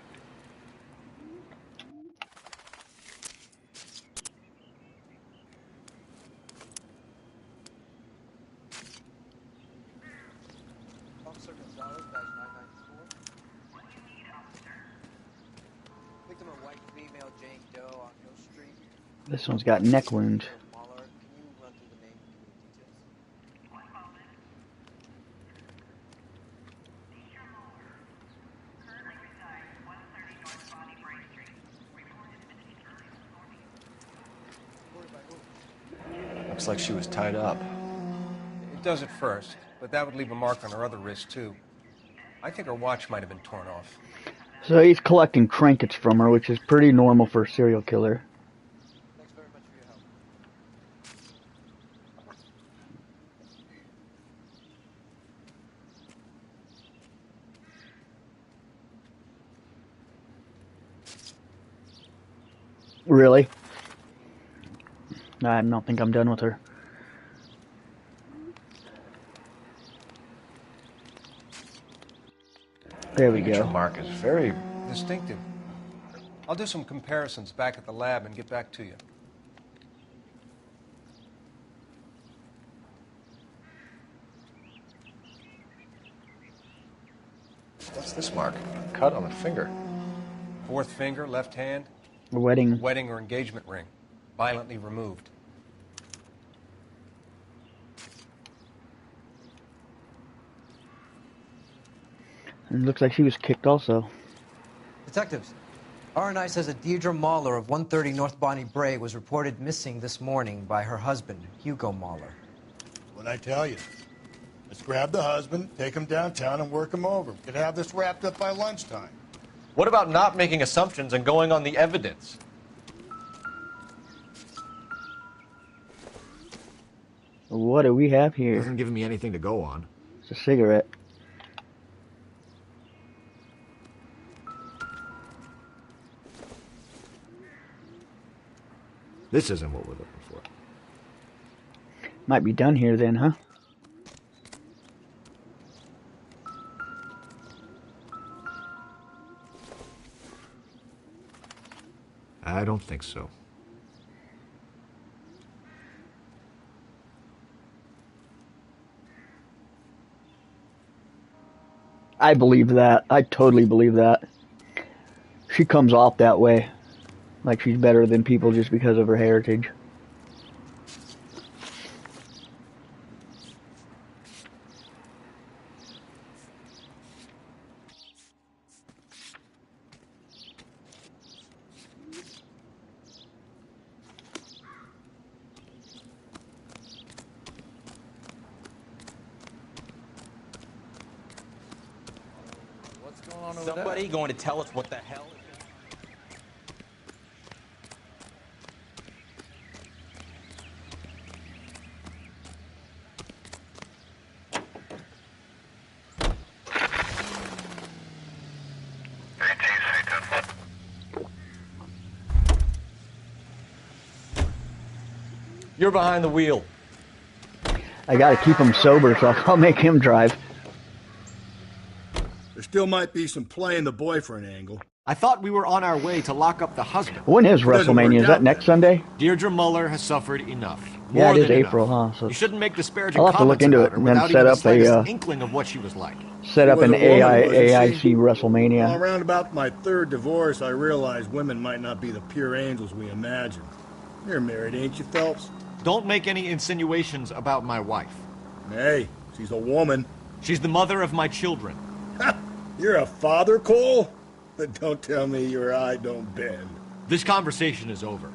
Officer Gonzalez, badge 994. Victim of white female Jane Doe on Hill Street. This one's got neck wounds. Mahler, can you run through the name and give me details? Looks like she was tied up. It does at first, but that would leave a mark on her other wrist, too. I think her watch might have been torn off. So he's collecting trinkets from her, which is pretty normal for a serial killer. Thanks very much for your help. Really? I don't think I'm done with her. There we Signature go. mark is very distinctive. I'll do some comparisons back at the lab and get back to you. What's this mark? Cut on the finger. Fourth finger, left hand. Wedding. Wedding or engagement ring. Violently removed. It looks like she was kicked also. Detectives, R&I says a Deirdre Mahler of 130 North Bonnie Bray was reported missing this morning by her husband, Hugo Mahler. What'd I tell you? Let's grab the husband, take him downtown, and work him over. We could have this wrapped up by lunchtime. What about not making assumptions and going on the evidence? What do we have here? Hasn't given me anything to go on. It's a cigarette. This isn't what we're looking for. Might be done here then, huh? I don't think so. I believe that. I totally believe that. She comes off that way. Like she's better than people just because of her heritage. What's going on over Somebody going to tell us what the hell is You're behind the wheel. I gotta keep him sober, so I'll make him drive. There still might be some play in the boyfriend angle. I thought we were on our way to lock up the husband. When is WrestleMania? Is that next Sunday? Deirdre Muller has suffered enough. Yeah, More it is than April, enough. huh? So You shouldn't make disparaging I'll have to look comments into about it her and then without set even the up slightest a inkling of what she was like. set up She an was a woman, wasn't she? AIC Well, WrestleMania. around about my third divorce, I realized women might not be the pure angels we imagine. You're married, ain't you, Phelps? Don't make any insinuations about my wife. Hey, she's a woman. She's the mother of my children. You're a father, Cole? But don't tell me your eye don't bend. This conversation is over.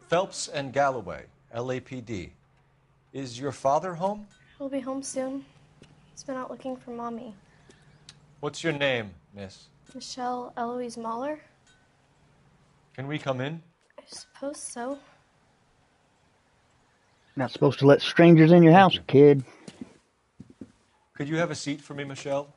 Phelps and Galloway, LAPD. Is your father home? He'll be home soon. He's been out looking for Mommy. What's your name, miss? Michelle Eloise Mahler? Can we come in? I suppose so. Not supposed to let strangers in your house, kid. Could you have a seat for me, Michelle?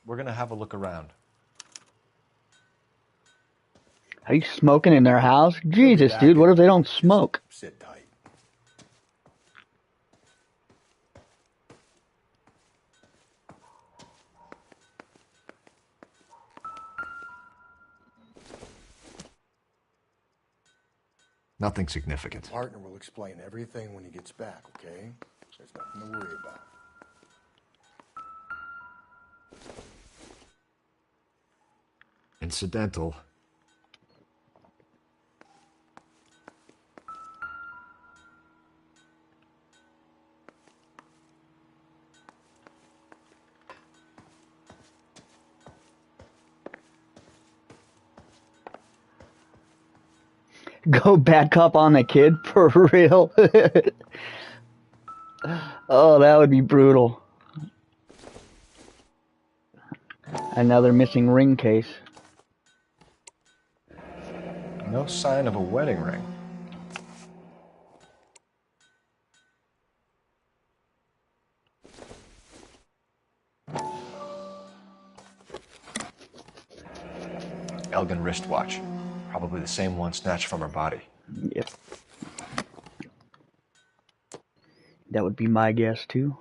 We're gonna have a look around. Are you smoking in their house? Jesus, dude, what if they don't smoke? Sit tight. Nothing significant. Partner will explain everything when he gets back, okay? There's nothing to worry about. Incidental. Go bad cop on the kid? For real? Oh, that would be brutal. Another missing ring case. No sign of a wedding ring. Elgin wristwatch. Probably the same one snatched from her body. Yep. That would be my guess, too.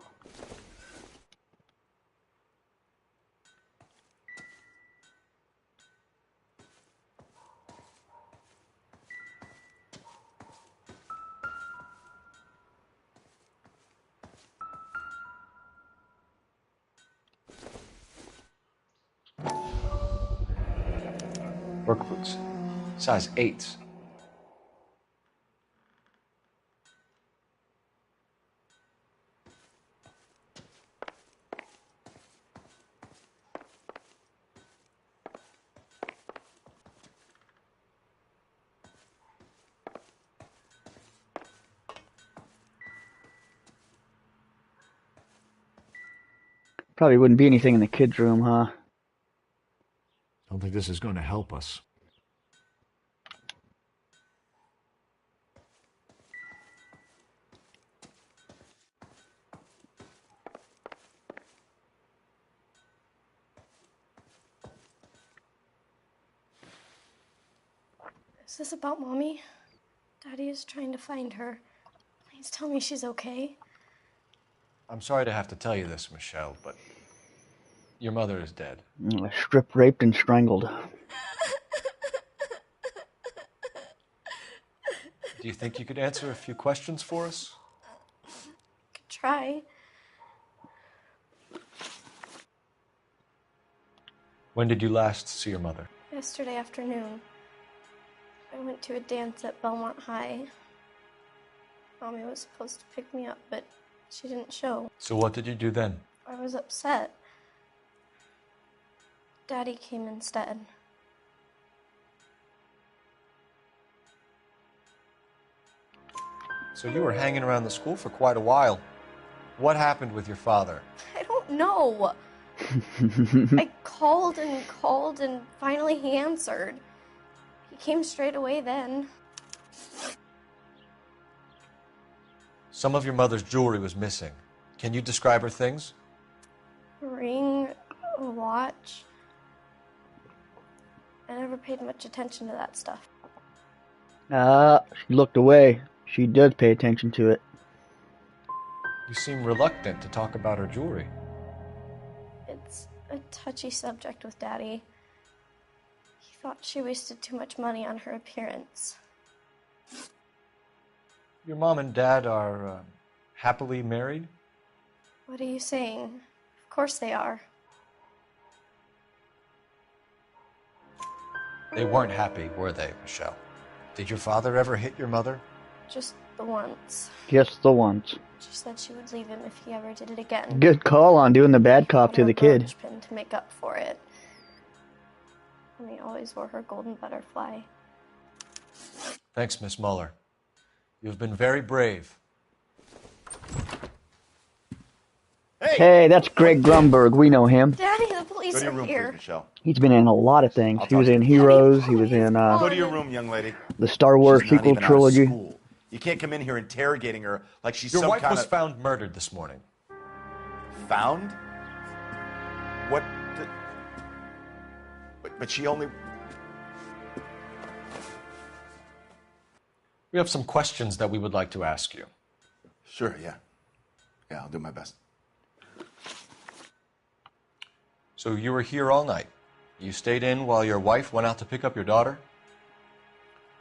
Work boots. Size 8s. Probably wouldn't be anything in the kids' room, huh? Don't think this is going to help us. Is this about Mommy? Daddy is trying to find her. Please tell me she's okay. I'm sorry to have to tell you this, Michelle, but your mother is dead. Stripped, raped, and strangled. Do you think you could answer a few questions for us? Could try. When did you last see your mother? Yesterday afternoon. I went to a dance at Belmont High. Mommy was supposed to pick me up, but she didn't show. So what did you do then? I was upset. Daddy came instead. So you were hanging around the school for quite a while. What happened with your father? I don't know. I called and finally he answered. He came straight away then. Some of your mother's jewelry was missing. Can you describe her things? A ring, a watch. I never paid much attention to that stuff. She looked away. She does pay attention to it. You seem reluctant to talk about her jewelry. It's a touchy subject with Daddy. He thought she wasted too much money on her appearance. Your mom and dad are happily married? What are you saying? Of course they are. They weren't happy, were they, Michelle? Did your father ever hit your mother? Just the once. Just the once. She said she would leave him if he ever did it again. Good call on doing the bad cop to the kid. Brooch pin to make up for it. And he always wore her golden butterfly. Thanks, Miss Muller. You've been very brave. Hey, that's Greg Grumberg. We know him. Daddy, the police Go to your are room, here. please, Michelle. He's been in a lot of things. He was in Heroes. He was in Go to your room, young lady. the Star Wars She's not sequel even out of trilogy. school. You can't come in here interrogating her like she's Your some wife kind was of... found murdered this morning. Found? What? But she only... We have some questions that we would like to ask you. Sure, yeah. Yeah, I'll do my best. So you were here all night. You stayed in while your wife went out to pick up your daughter?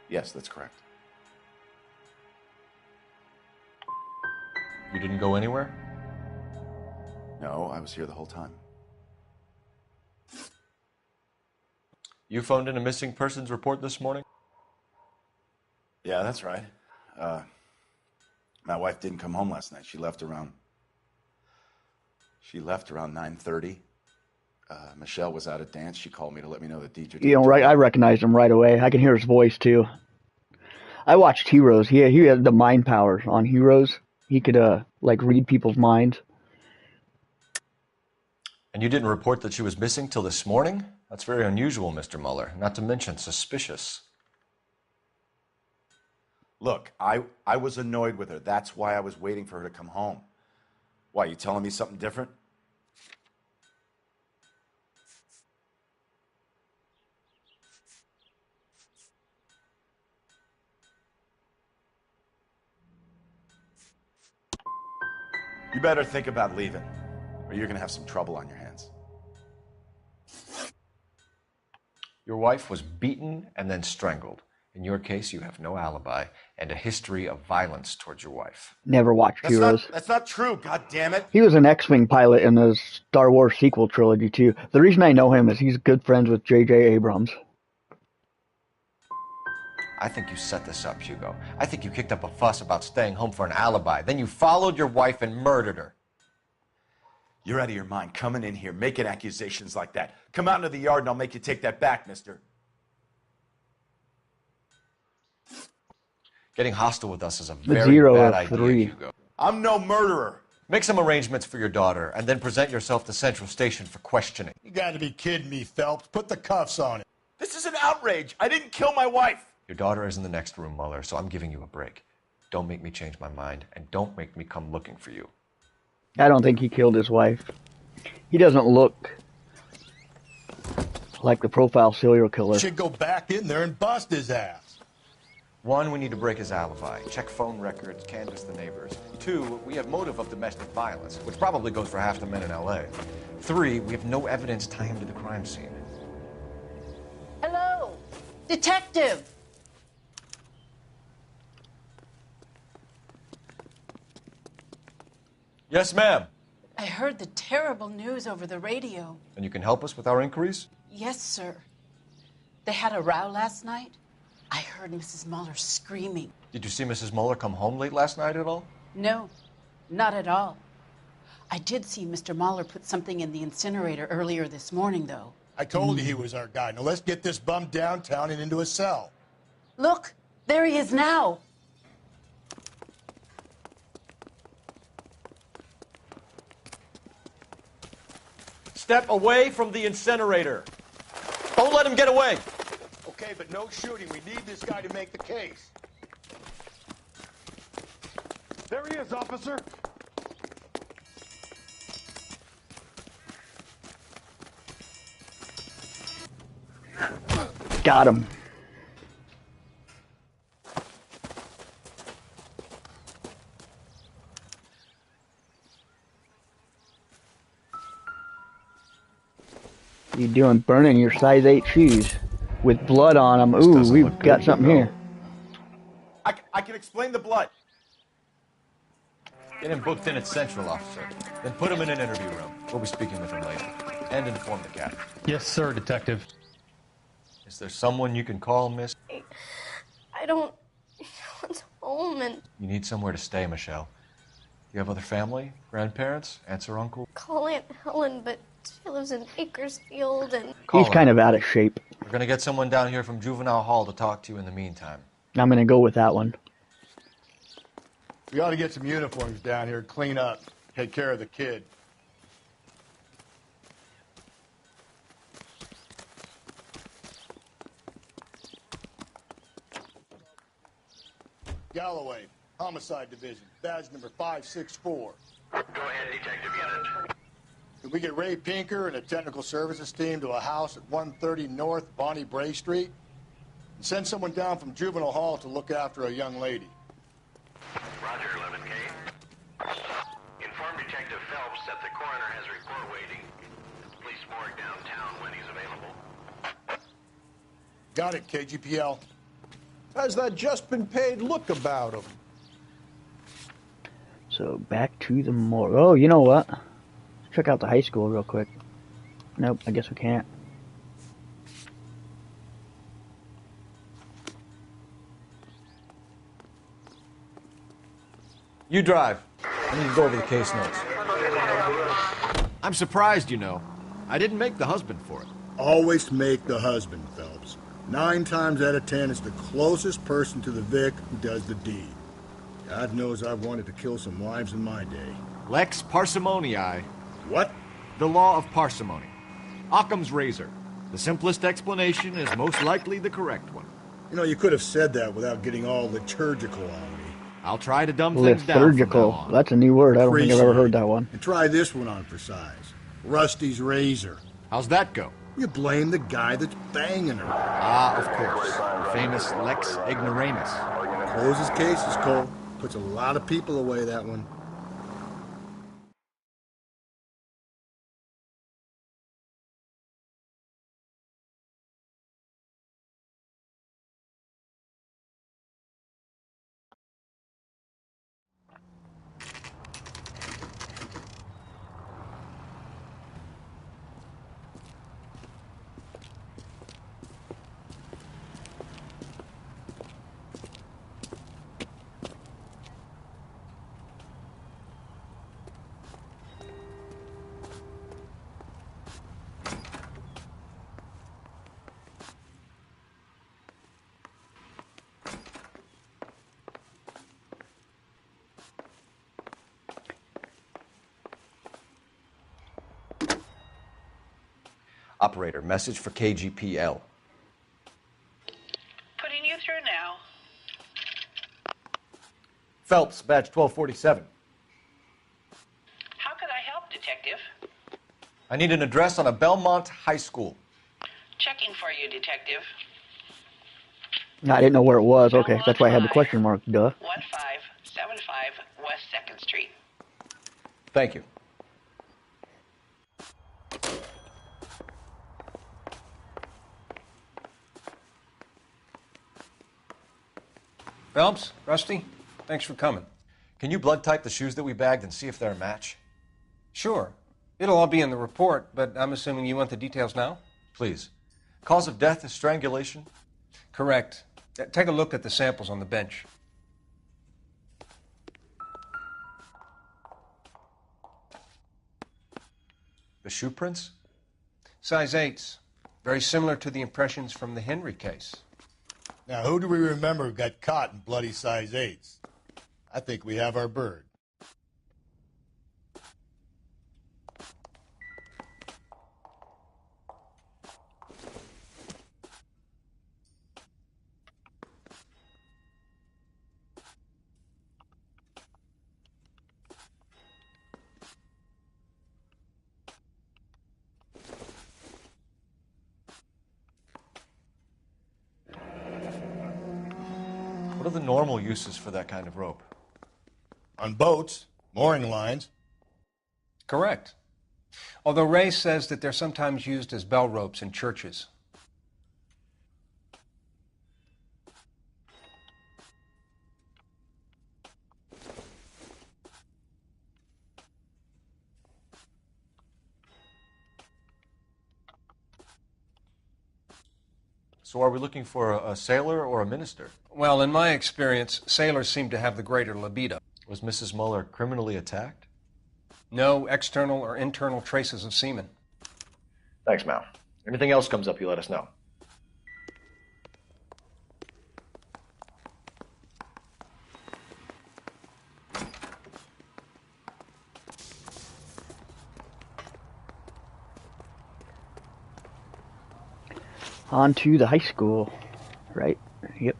Yes, that's correct. You didn't go anywhere? No, I was here the whole time. You phoned in a missing persons report this morning? Yeah, that's right. My wife didn't come home last night. She left around 9:30. Michelle was out at dance. She called me to let me know that DJ... You know, right? I recognized him right away. I can hear his voice too. I watched Heroes. He had the mind powers on Heroes. He could like read people's minds. And you didn't report that she was missing till this morning? That's very unusual, Mr. Mueller. Not to mention suspicious. Look, I was annoyed with her. That's why I was waiting for her to come home. Why, you telling me something different? You better think about leaving, or you're going to have some trouble on your hands. Your wife was beaten and then strangled. In your case, you have no alibi and a history of violence towards your wife. Never watched Heroes. That's not true, God damn it. He was an X-Wing pilot in the Star Wars sequel trilogy, too. The reason I know him is he's good friends with J.J. Abrams. I think you set this up, Hugo. I think you kicked up a fuss about staying home for an alibi. Then you followed your wife and murdered her. You're out of your mind coming in here making accusations like that. Come out into the yard and I'll make you take that back, mister. Getting hostile with us is a very bad idea, Hugo. I'm no murderer. Make some arrangements for your daughter and then present yourself to Central Station for questioning. You gotta be kidding me, Phelps. Put the cuffs on it. This is an outrage. I didn't kill my wife. Your daughter is in the next room, Mueller, so I'm giving you a break. Don't make me change my mind, and don't make me come looking for you. I don't think he killed his wife. He doesn't look like the profile serial killer. Should go back in there and bust his ass. 1, we need to break his alibi. Check phone records, canvass the neighbors. 2, we have motive of domestic violence, which probably goes for half the men in L.A. 3, we have no evidence tying him to the crime scene. Hello, detective. Yes, ma'am. I heard the terrible news over the radio. And you can help us with our inquiries? Yes, sir. They had a row last night. I heard Mrs. Mueller screaming. Did you see Mrs. Mueller come home late last night at all? No, not at all. I did see Mr. Mueller put something in the incinerator earlier this morning, though. I told you he was our guy. Now let's get this bum downtown and into a cell. Look, there he is now. Step away from the incinerator. Don't let him get away. Okay, but no shooting. We need this guy to make the case. There he is, officer. Got him. You doing burning your size 8 shoes with blood on them? Ooh, we've got something here. I can explain the blood. Get him booked in at Central, officer. Then put him in an interview room. We'll be speaking with him later. And inform the captain. Yes, sir, detective. Is there someone you can call, miss? I don't want home and You need somewhere to stay, Michelle. You have other family? Grandparents? Aunts or uncle? call Aunt Helen, but she lives in Bakersfield and... He's kind of out of shape. We're going to get someone down here from Juvenile Hall to talk to you in the meantime. I'm going to go with that one. We ought to get some uniforms down here, clean up, take care of the kid. Galloway, Homicide Division, badge number 564. Go ahead, Detective Unit. Can we get Ray Pinker and a technical services team to a house at 130 North Bonnie Bray Street? And send someone down from Juvenile Hall to look after a young lady. Roger, 11K. Inform Detective Phelps that the coroner has a report waiting at the police morgue downtown when he's available. Got it, KGPL. How's that just been paid look about him? So back to the morgue. Oh, you know what? Let's check out the high school real quick. Nope, I guess we can't. You drive. I need to go over the case notes. I'm surprised, you know. I didn't make the husband for it. Always make the husband, Phelps. 9 times out of 10, it's the closest person to the Vic who does the deed. God knows I've wanted to kill some wives in my day. Lex parsimoniae. What? The law of parsimony. Occam's razor. The simplest explanation is most likely the correct one. You know, you could have said that without getting all liturgical on me. I'll try to dumb things down from now Liturgical. on. That's a new word. I don't think I've ever heard that one. And try this one on for size. Rusty's razor. How's that go? You blame the guy that's banging her. Ah, of course. The famous Lex ignoramus. Closes cases, Cole. Puts a lot of people away, that one. Operator, message for KGPL. Putting you through now. Phelps, badge 1247. How could I help, Detective? I need an address on a Belmont high school. Checking for you, Detective. I didn't know where it was. Okay, that's why I had the question mark. Duh. 1575 West 2nd Street. Thank you. Phelps, Rusty, thanks for coming. Can you blood type the shoes that we bagged and see if they're a match? Sure. It'll all be in the report, but I'm assuming you want the details now? Please. Cause of death is strangulation? Correct. Take a look at the samples on the bench. The shoe prints? Size 8s. Very similar to the impressions from the Henry case. Now, who do we remember got caught in bloody size 8s? I think we have our bird. What are the normal uses for that kind of rope? On boats, mooring lines. Correct. Although Ray says that they're sometimes used as bell ropes in churches. So are we looking for a sailor or a minister? Well, in my experience, sailors seem to have the greater libido. Was Mrs. Muller criminally attacked? No external or internal traces of semen. Thanks, Mal. Anything else comes up, you let us know. On to the high school, right? Yep.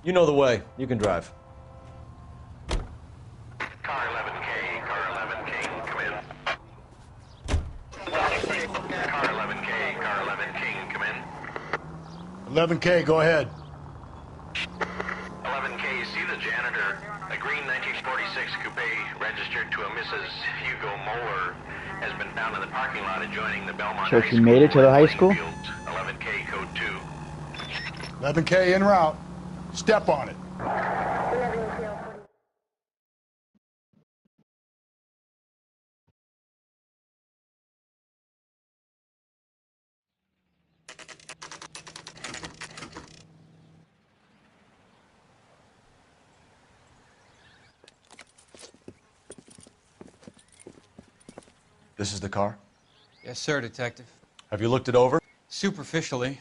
You know the way. You can drive. Car 11K, car 11K, come in. Car 11K, car 11K, come in. 11K, go ahead. 11K, see the janitor. A green 1946 coupe registered to a Mrs. Hugo Moeller has been found in the parking lot adjoining the Belmont So High she made it to the high school? Field, 11K, code 2. 11K en route. Step on it. This is the car? Yes, sir, Detective. Have you looked it over? Superficially.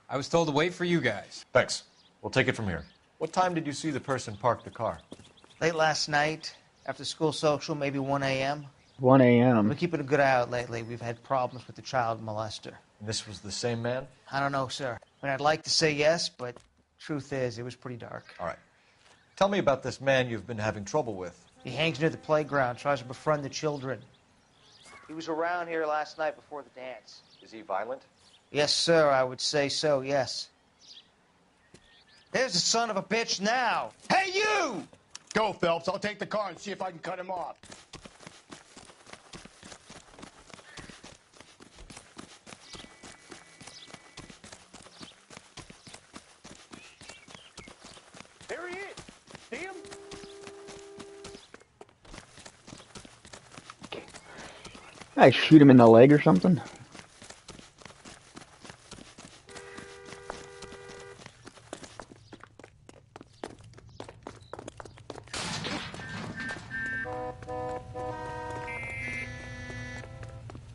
I was told to wait for you guys. Thanks. We'll take it from here. What time did you see the person park the car? Late last night, after school social, maybe 1 a.m. 1 I've a.m. been keeping a good eye out lately. We've had problems with the child molester. And this was the same man? I don't know, sir. I mean, I'd like to say yes, but truth is, it was pretty dark. All right. Tell me about this man you've been having trouble with. He hangs near the playground, tries to befriend the children. He was around here last night before the dance. Is he violent? Yes, sir, I would say so, yes. There's the son of a bitch now. Hey, you! Go, Phelps. I'll take the car and see if I can cut him off. There he is. See him? I shoot him in the leg or something.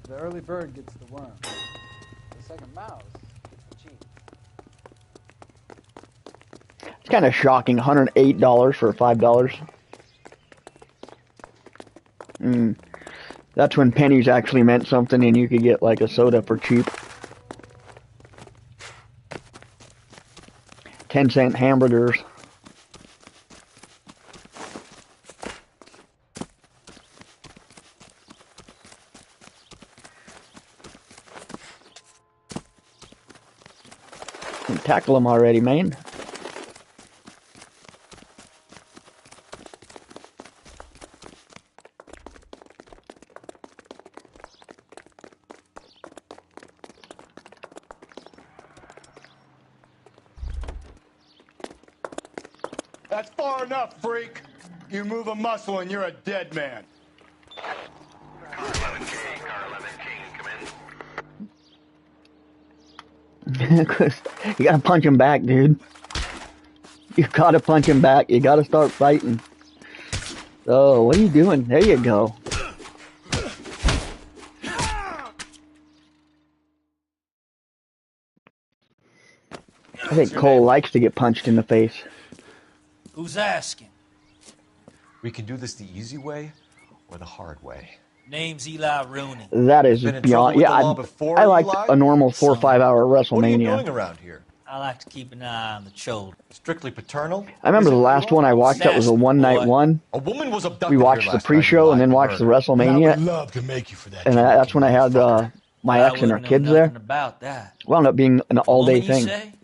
The early bird gets the worm. The second mouse gets the cheese. It's kind of shocking. $108 for $5. That's when pennies actually meant something and you could get like a soda for cheap. 10-cent hamburgers. Tackle them already, man. That's far enough, freak. You move a muscle and you're a dead man. Car 11K, car 11K, come in. You gotta punch him back, dude. You gotta punch him back. You gotta start fighting. Oh, what are you doing? There you go. I think Cole likes to get punched in the face. Who's asking? We can do this the easy way or the hard way. Name's Eli Rooney. That is Been in beyond. trouble with Yeah, the law before, I like Eli? a normal 4 or 5 hour WrestleMania. What are you doing around here? I like to keep an eye on the children. Strictly paternal? I remember the last one I watched. That was a one-night one. A woman was abducted. We watched here the last pre-show night and then by watched the murder. WrestleMania. I would love to make you for that. And that's when I had my ex and her kids there. About that. Wound up being an all-day Woman, you thing. say?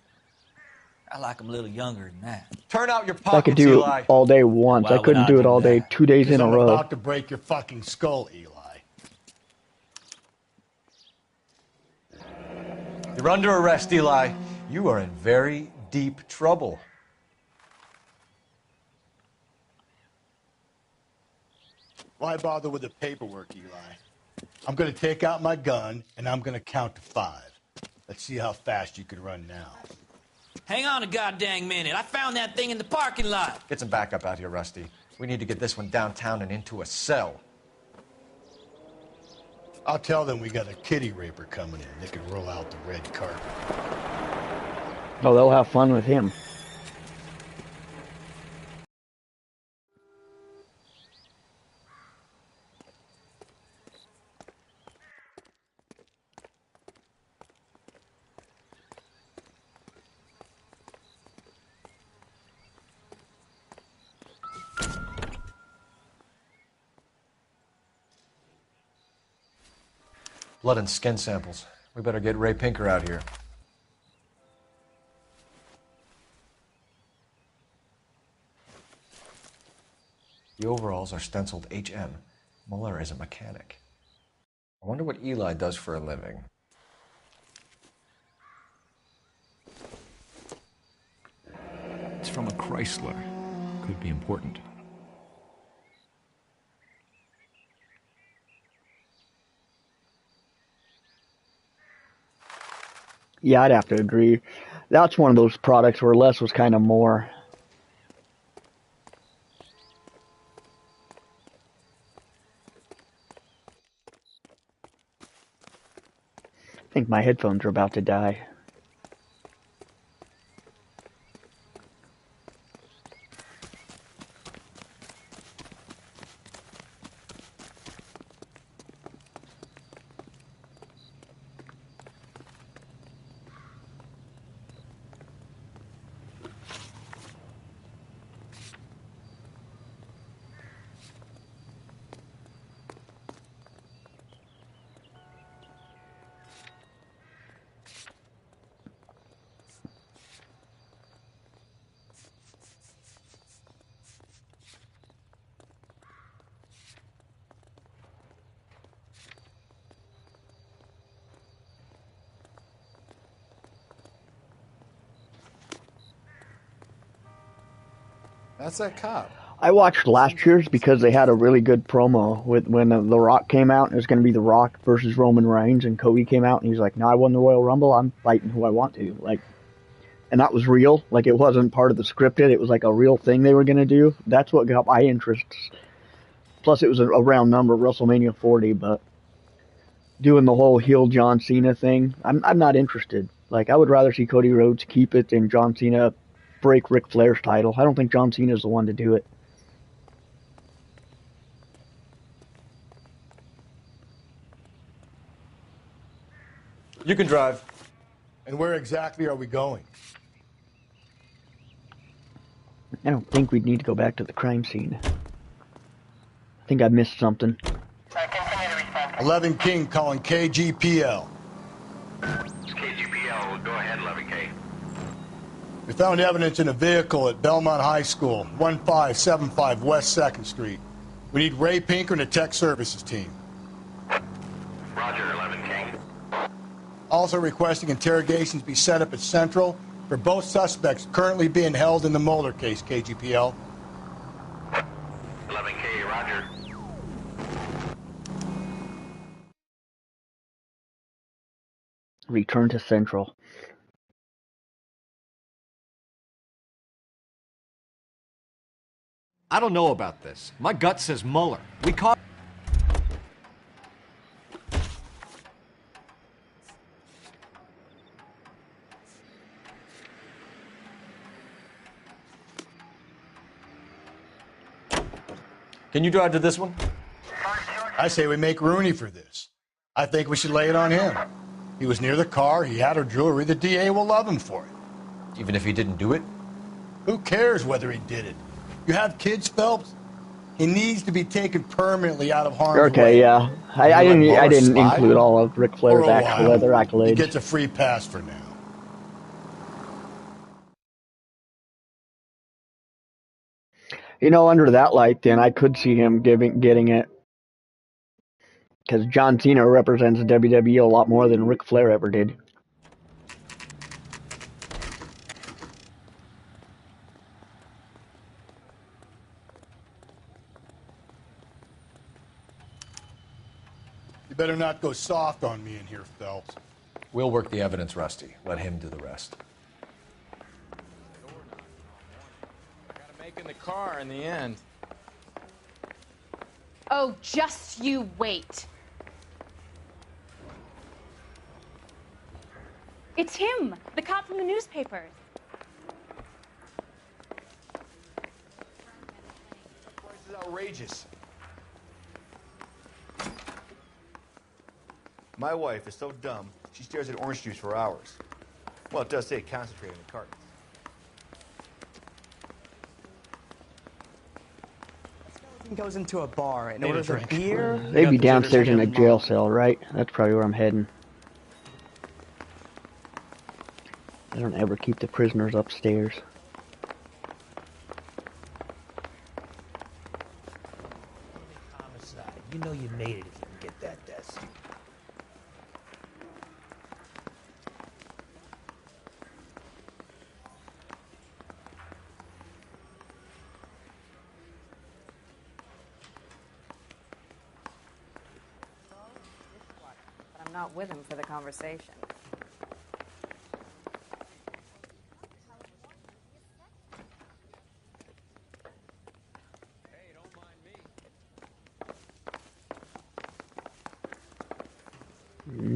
I like them a little younger than that. Turn out your I pockets, could do Eli. it all day once. Why I couldn't would I do it do all day, that? 2 days in a I'm row. about to break your fucking skull, Eli. You're under arrest, Eli. You are in very deep trouble. Why bother with the paperwork, Eli? I'm going to take out my gun, and I'm going to count to 5. Let's see how fast you can run now. Hang on a goddamn minute. I found that thing in the parking lot. Get some backup out here, Rusty. We need to get this one downtown and into a cell. I'll tell them we got a kitty raper coming in. They can roll out the red carpet. Oh, they'll have fun with him. Blood and skin samples. We better get Ray Pinker out here. The overalls are stenciled HM. Muller is a mechanic. I wonder what Eli does for a living. It's from a Chrysler. Could be important. Yeah, I'd have to agree. That's one of those products where less was kind of more. My headphones are about to die. That's that cop. I watched last year's because they had a really good promo with when The Rock came out. It was going to be The Rock versus Roman Reigns, and Cody came out and he's like, "No, I won the Royal Rumble. I'm fighting who I want to." Like, and that was real. Like, it wasn't part of the scripted. It was like a real thing they were going to do. That's what got my interest. Plus, it was a round number, WrestleMania 40. But doing the whole heel John Cena thing, I'm not interested. Like, I would rather see Cody Rhodes keep it than John Cena break Ric Flair's title. I don't think John Cena's the one to do it. You can drive. And where exactly are we going? I don't think we'd need to go back to the crime scene. I think I missed something. 11 King calling KGPL. It's KGPL. Go ahead, 11K. We found evidence in a vehicle at Belmont High School, 1575 West 2nd Street. We need Ray Pinker and a tech services team. Roger, 11 King. Also requesting interrogations be set up at Central for both suspects currently being held in the Moeller case, KGPL. 11K, Roger. Return to Central. I don't know about this. My gut says Mueller. We caught... Can you drive to this one? I say we make Rooney for this. I think we should lay it on him. He was near the car, he had her jewelry, the DA will love him for it. Even if he didn't do it? Who cares whether he did it? You have kids, Phelps? He needs to be taken permanently out of harm's way. Okay, yeah. I didn't include all of Ric Flair's other accolades. He gets a free pass for now. You know, under that light, then I could see him getting it, because John Cena represents WWE a lot more than Ric Flair ever did. You better not go soft on me in here, Phelps. We'll work the evidence, Rusty. Let him do the rest. In the car in the end. Oh, just you wait. It's him, the cop from the newspapers. This is outrageous. My wife is so dumb, she stares at orange juice for hours. Well, it does say concentrate in the cartons. Goes into a bar and orders a beer. They'd be downstairs in a jail cell, right? That's probably where I'm heading. They don't ever keep the prisoners upstairs. Homicide. You know you made it if you can get that desk. But I'm not with him for the conversation.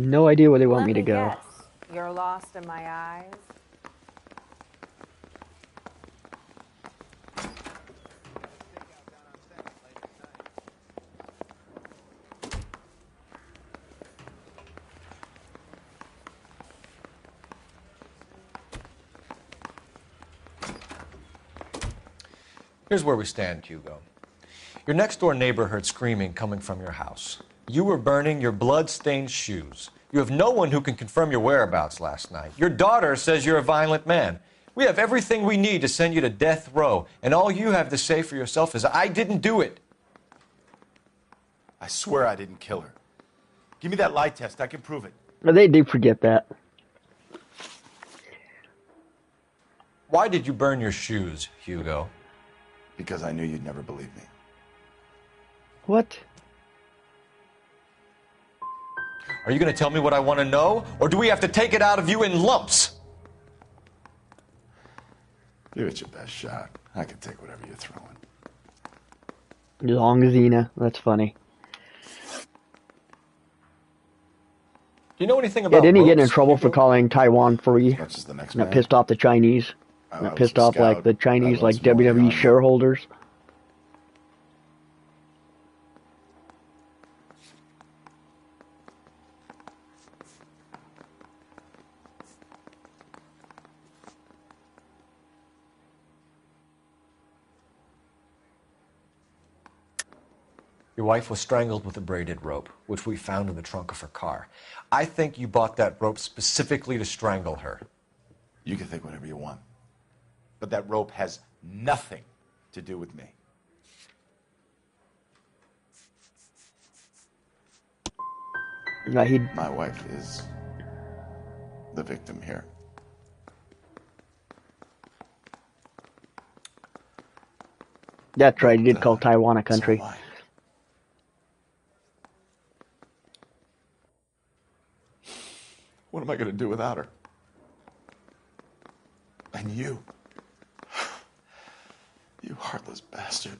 No idea where they want Let me to go. guess. You're lost in my eyes? Here's where we stand, Hugo. Your next-door neighbor heard screaming coming from your house. You were burning your blood-stained shoes. You have no one who can confirm your whereabouts last night. Your daughter says you're a violent man. We have everything we need to send you to death row, and all you have to say for yourself is, I didn't do it. I swear I didn't kill her. Give me that lie test. I can prove it. They do forget that. Why did you burn your shoes, Hugo? Because I knew you'd never believe me. What? Are you going to tell me what I want to know, or do we have to take it out of you in lumps? Give it your best shot. I can take whatever you're throwing. Long Xena. That's funny. Do you know anything about Yeah, didn't he get in ropes, trouble for Hugo? calling Taiwan free? Much as the next And that man. pissed off the Chinese. And I that was pissed a off like scout. the Chinese, I like was more WWE young. shareholders. Your wife was strangled with a braided rope, which we found in the trunk of her car. I think you bought that rope specifically to strangle her. You can think whatever you want. But that rope has nothing to do with me. My wife is the victim here. That's right, he did call Taiwan a country. What am I going to do without her? And you. You heartless bastard.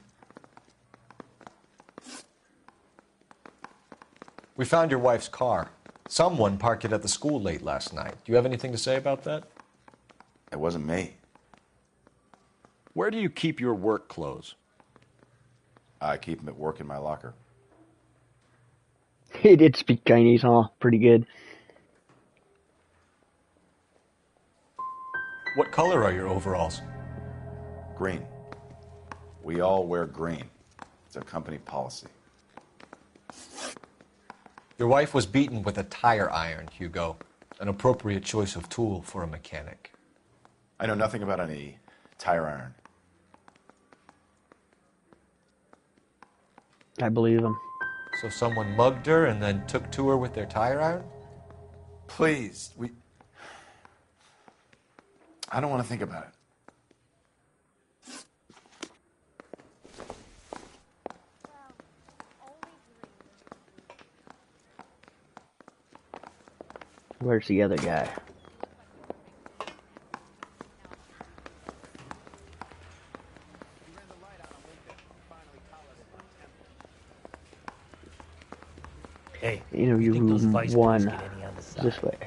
We found your wife's car. Someone parked it at the school late last night. Do you have anything to say about that? It wasn't me. Where do you keep your work clothes? I keep them at work in my locker. He did speak Chinese, huh? Pretty good. What color are your overalls? Green. We all wear green. It's a company policy. Your wife was beaten with a tire iron, Hugo. An appropriate choice of tool for a mechanic. I know nothing about any tire iron. I believe him. So someone mugged her and then took to her with their tire iron? Please, I don't want to think about it. Where's the other guy? Hey, Interview think those room vice 1. grips get any on the side? This way.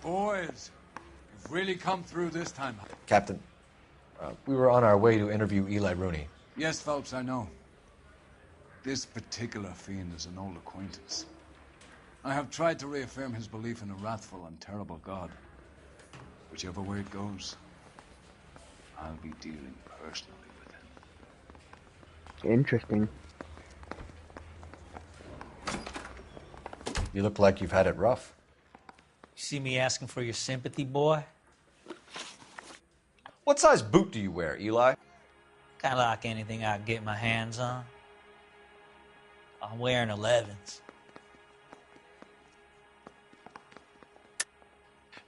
Boys, you've really come through this time. Captain, we were on our way to interview Eli Rooney. Yes, Phelps, I know. This particular fiend is an old acquaintance. I have tried to reaffirm his belief in a wrathful and terrible God. Whichever way it goes, I'll be dealing personally with him. Interesting. You look like you've had it rough. You see me asking for your sympathy, boy? What size boot do you wear, Eli? Kind of like anything I can get my hands on. I'm wearing 11s.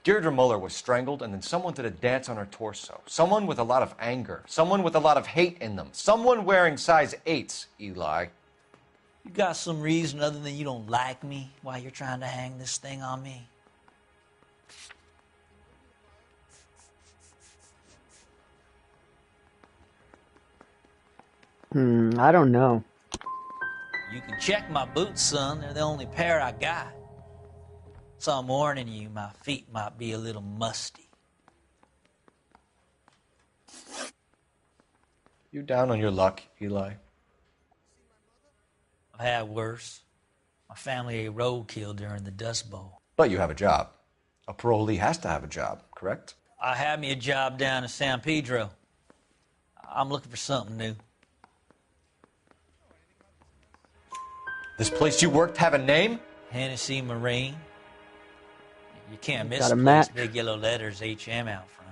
Deirdre Muller was strangled, and then someone did a dance on her torso. Someone with a lot of anger. Someone with a lot of hate in them. Someone wearing size 8s, Eli. You got some reason other than you don't like me why you're trying to hang this thing on me? I don't know. You can check my boots, son. They're the only pair I got. So I'm warning you, my feet might be a little musty. You down on your luck, Eli? I've had worse. My family ate roadkill during the Dust Bowl. But you have a job. A parolee has to have a job, correct? I had me a job down in San Pedro. I'm looking for something new. This place you worked have a name? Hennessy Marine. You can't miss Got a the match. place. Big yellow letters, HM out front.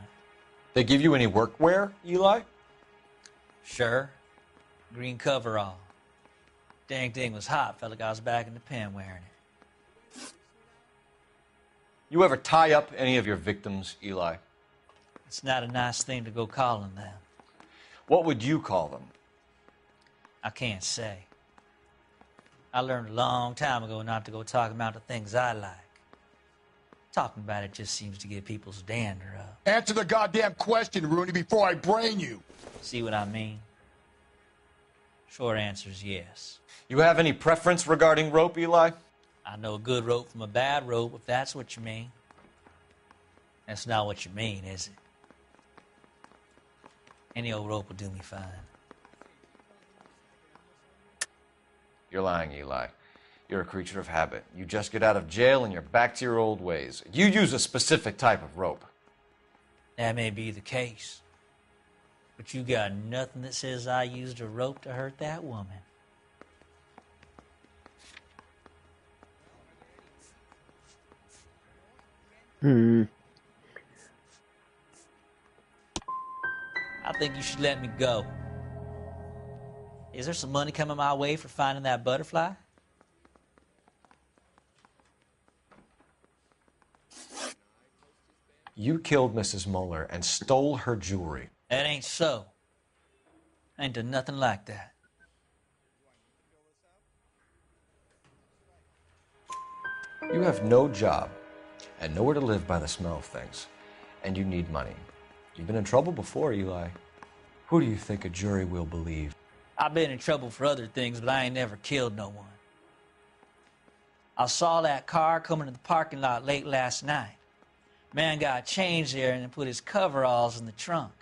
They give you any workwear, Eli? Sure. Green coverall. Dang thing was hot. Felt like I was back in the pen wearing it. You ever tie up any of your victims, Eli? It's not a nice thing to go calling them. What would you call them? I can't say. I learned a long time ago not to go talking about the things I like. Talking about it just seems to get people's dander up. Answer the goddamn question, Rooney, before I brain you. See what I mean? Short answer is yes. You have any preference regarding rope, Eli? I know a good rope from a bad rope, if that's what you mean. That's not what you mean, is it? Any old rope will do me fine. You're lying, Eli. You're a creature of habit. You just get out of jail and you're back to your old ways. You use a specific type of rope. That may be the case. But you got nothing that says I used a rope to hurt that woman. I think you should let me go. Is there some money coming my way for finding that butterfly? You killed Mrs. Muller and stole her jewelry. That ain't so. I ain't done nothing like that. You have no job and nowhere to live by the smell of things. And you need money. You've been in trouble before, Eli. Who do you think a jury will believe? I've been in trouble for other things, but I ain't never killed no one. I saw that car coming to the parking lot late last night. Man got changed there and then put his coveralls in the trunk.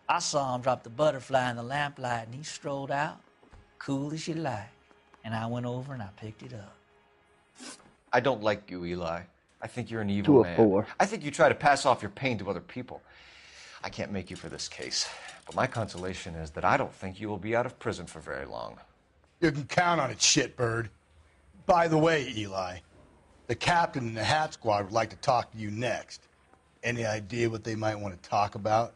I saw him drop the butterfly in the lamplight and he strolled out, cool as you like. And I went over and I picked it up. I don't like you, Eli. I think you're an evil man. 204. I think you try to pass off your pain to other people. I can't make you for this case, but my consolation is that I don't think you will be out of prison for very long. You can count on it, shitbird. By the way, Eli, the captain and the hat squad would like to talk to you next. Any idea what they might want to talk about?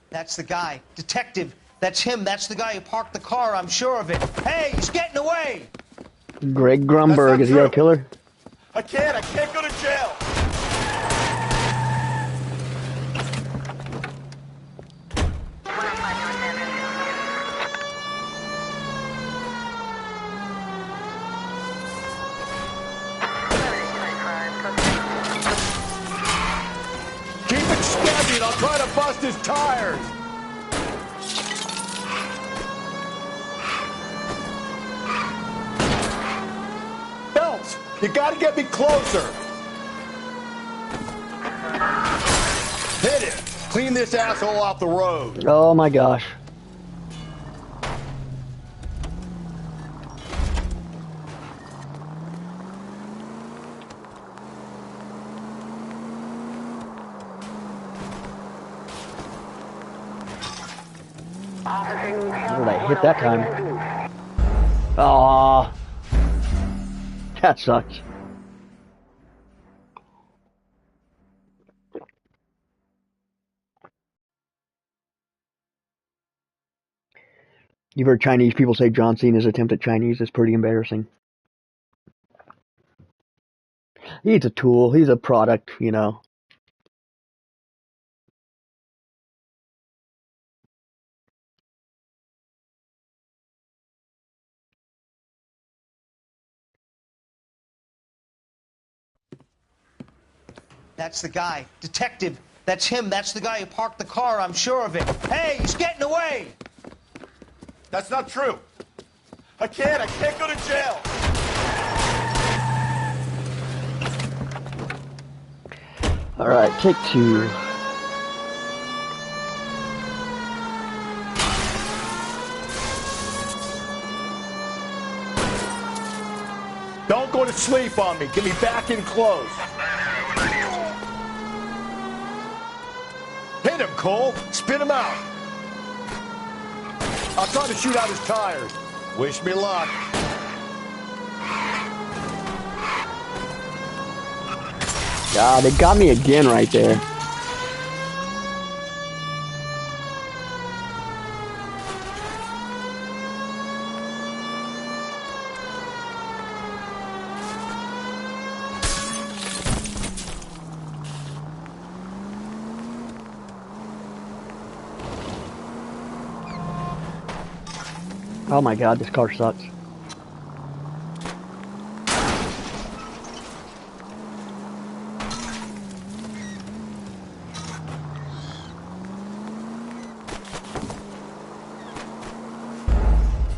That's the guy. Detective, that's him. That's the guy who parked the car, I'm sure of it. Hey, he's getting away! Greg Grumberg, is he our killer? I can't go to jail. Keep it steady and I'll try to bust his tires. Phelps, you gotta get me closer. Hit it. Clean this asshole off the road. Oh my gosh. What did I hit that time? Aww. That sucks. You've heard Chinese people say John Cena's attempt at Chinese is pretty embarrassing. He's a tool. He's a product, you know. That's the guy. Detective, That's him. That's the guy who parked the car. I'm sure of it. Hey, he's getting away. That's not true. I can't go to jail. All right, take 2. Don't go to sleep on me. Get me back in close. Hit him, Cole. Spin him out. I'll try to shoot out his tires. Wish me luck. Ah, they got me again right there. Oh my god, this car sucks.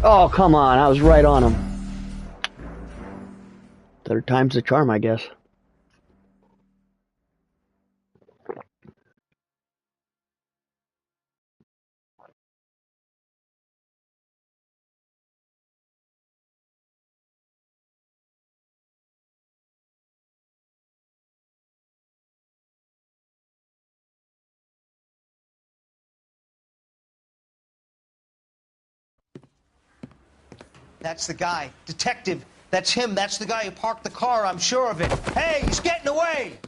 Oh, come on, I was right on him. Third time's the charm, I guess. That's the guy. Detective. That's him. That's the guy who parked the car. I'm sure of it. Hey, he's getting away.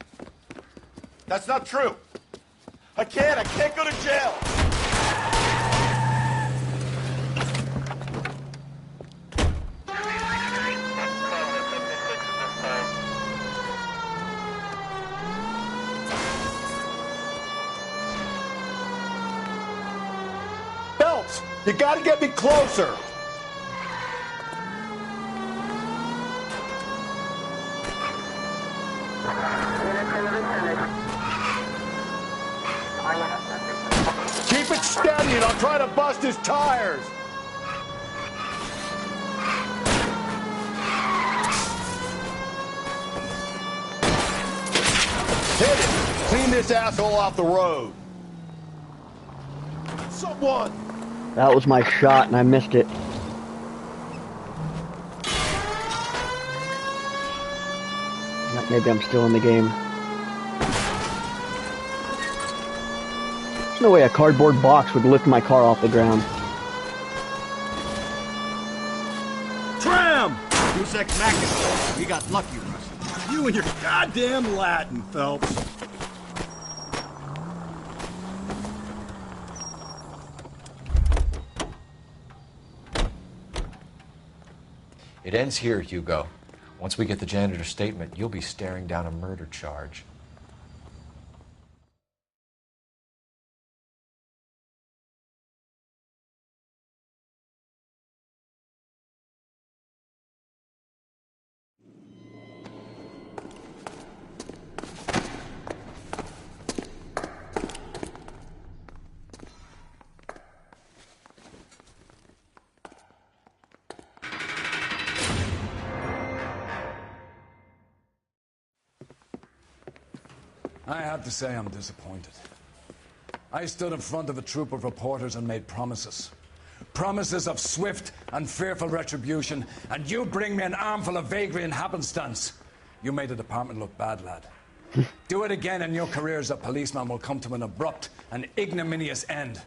That's not true. I can't go to jail. Phelps, you gotta get me closer. Keep it steady and I'll try to bust his tires. Hit it. Clean this asshole off the road. Someone. That was my shot and I missed it. Maybe I'm still in the game. There's no way a cardboard box would lift my car off the ground. Tram! Deus Ex Machina. We got lucky, Russ. You and your goddamn Latin, Phelps. It ends here, Hugo. Once we get the janitor's statement, you'll be staring down a murder charge. I have to say I'm disappointed. I stood in front of a troop of reporters and made promises. Promises of swift and fearful retribution, and you bring me an armful of vagary and happenstance. You made the department look bad, lad. Do it again and your career as a policeman will come to an abrupt and ignominious end.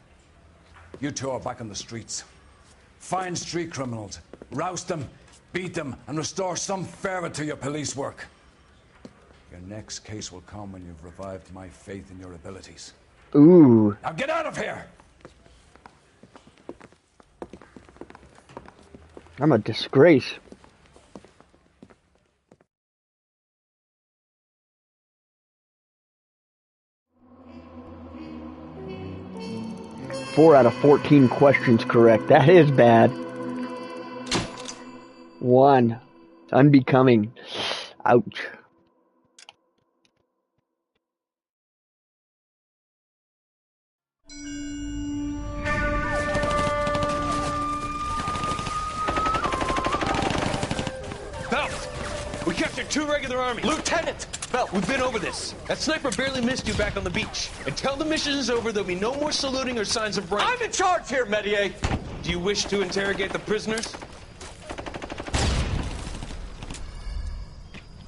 You two are back on the streets. Find street criminals, roust them, beat them, and restore some fervor to your police work. Your next case will come when you've revived my faith in your abilities. Ooh. Now get out of here! I'm a disgrace. Four out of 14 questions correct. That is bad. 1. Unbecoming. Ouch. We captured 2 regular army. Lieutenant! Phelps, we've been over this. That sniper barely missed you back on the beach. Until the mission is over, there'll be no more saluting or signs of rank. I'm in charge here, Medier. Do you wish to interrogate the prisoners?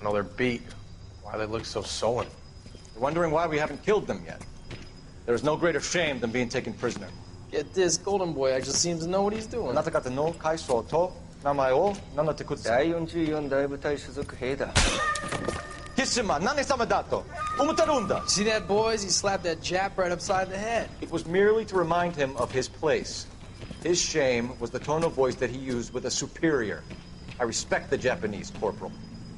No, they're beat. Why they look so sullen? You're wondering why we haven't killed them yet. There is no greater shame than being taken prisoner. Get this, Golden Boy actually seems to know what he's doing. あなた方の階層と名前を名乗ってください。第44大部隊所属兵だ。貴様、何様だと思ってるんだ。See that, boys? He slapped that Jap right upside the head. It was merely to remind him of his place. His shame was the tone of voice that he used with a superior. I respect the Japanese, Corporal.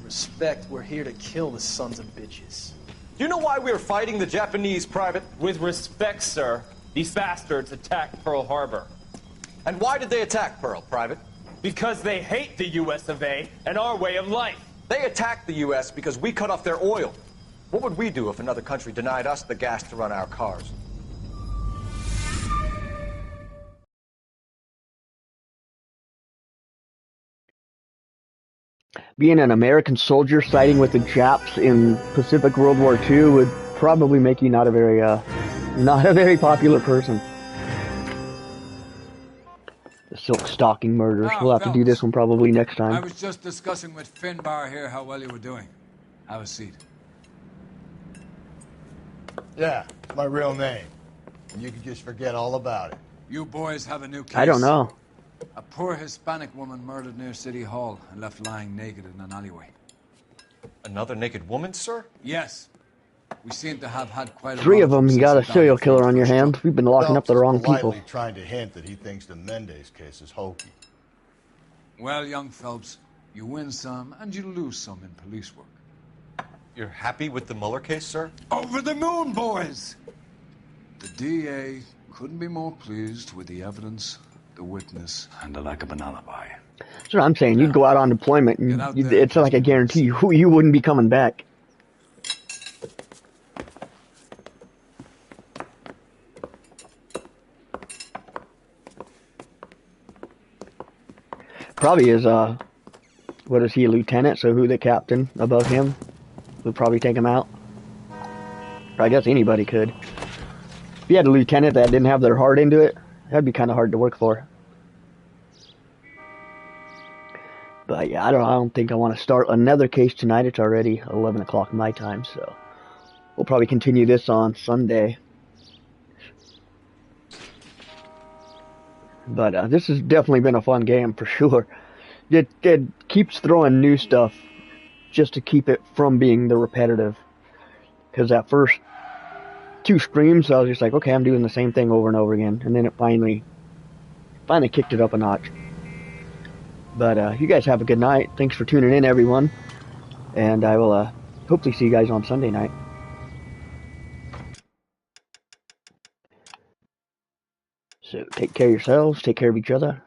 Respect, we're here to kill the sons of bitches. Do you know why we are fighting the Japanese, Private? With respect, sir, these bastards attacked Pearl Harbor. And why did they attack Pearl, Private? Because they hate the US of A and our way of life. They attacked the U.S. because we cut off their oil. What would we do if another country denied us the gas to run our cars? Being an American soldier siding with the Japs in Pacific World War II would probably make you not a very popular person. The Silk Stocking murders. We'll have to do this one probably next I time. was just discussing with Finbar here how well you were doing. Have a seat. Yeah, it's my real name. And you can just forget all about it. You boys have a new case. I don't know. A poor Hispanic woman murdered near City Hall and left lying naked in an alleyway. Another naked woman, sir? Yes. We seem to have had quite a 3 lot of them, you got a success serial down killer on your hands. We've been locking up the wrong people. Politely trying to hint that he thinks the Mendez case is hokey. Well, young Phelps, you win some and you lose some in police work. You're happy with the Mueller case, sir? Over the moon, boys! The DA couldn't be more pleased with the evidence, the witness, and the lack of an alibi. That's what I'm saying. You'd go out on deployment, and it's like a guarantee you wouldn't be coming back. Probably is, what is he, a lieutenant? So who the captain above him would probably take him out? Or I guess anybody could. If you had a lieutenant that didn't have their heart into it, that'd be kind of hard to work for. But yeah, I don't think I want to start another case tonight. It's already 11 o'clock my time, so we'll probably continue this on Sunday. But this has definitely been a fun game for sure. It keeps throwing new stuff just to keep it from being the repetitive. Because that first 2 streams, I was just like, okay, I'm doing the same thing over and over again. And then it finally kicked it up a notch. But you guys have a good night. Thanks for tuning in, everyone. And I will hopefully see you guys on Sunday night. So take care of yourselves, take care of each other,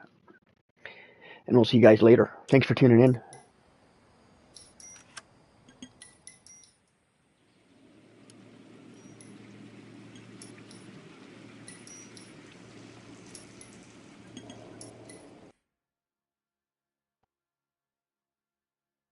and we'll see you guys later. Thanks for tuning in.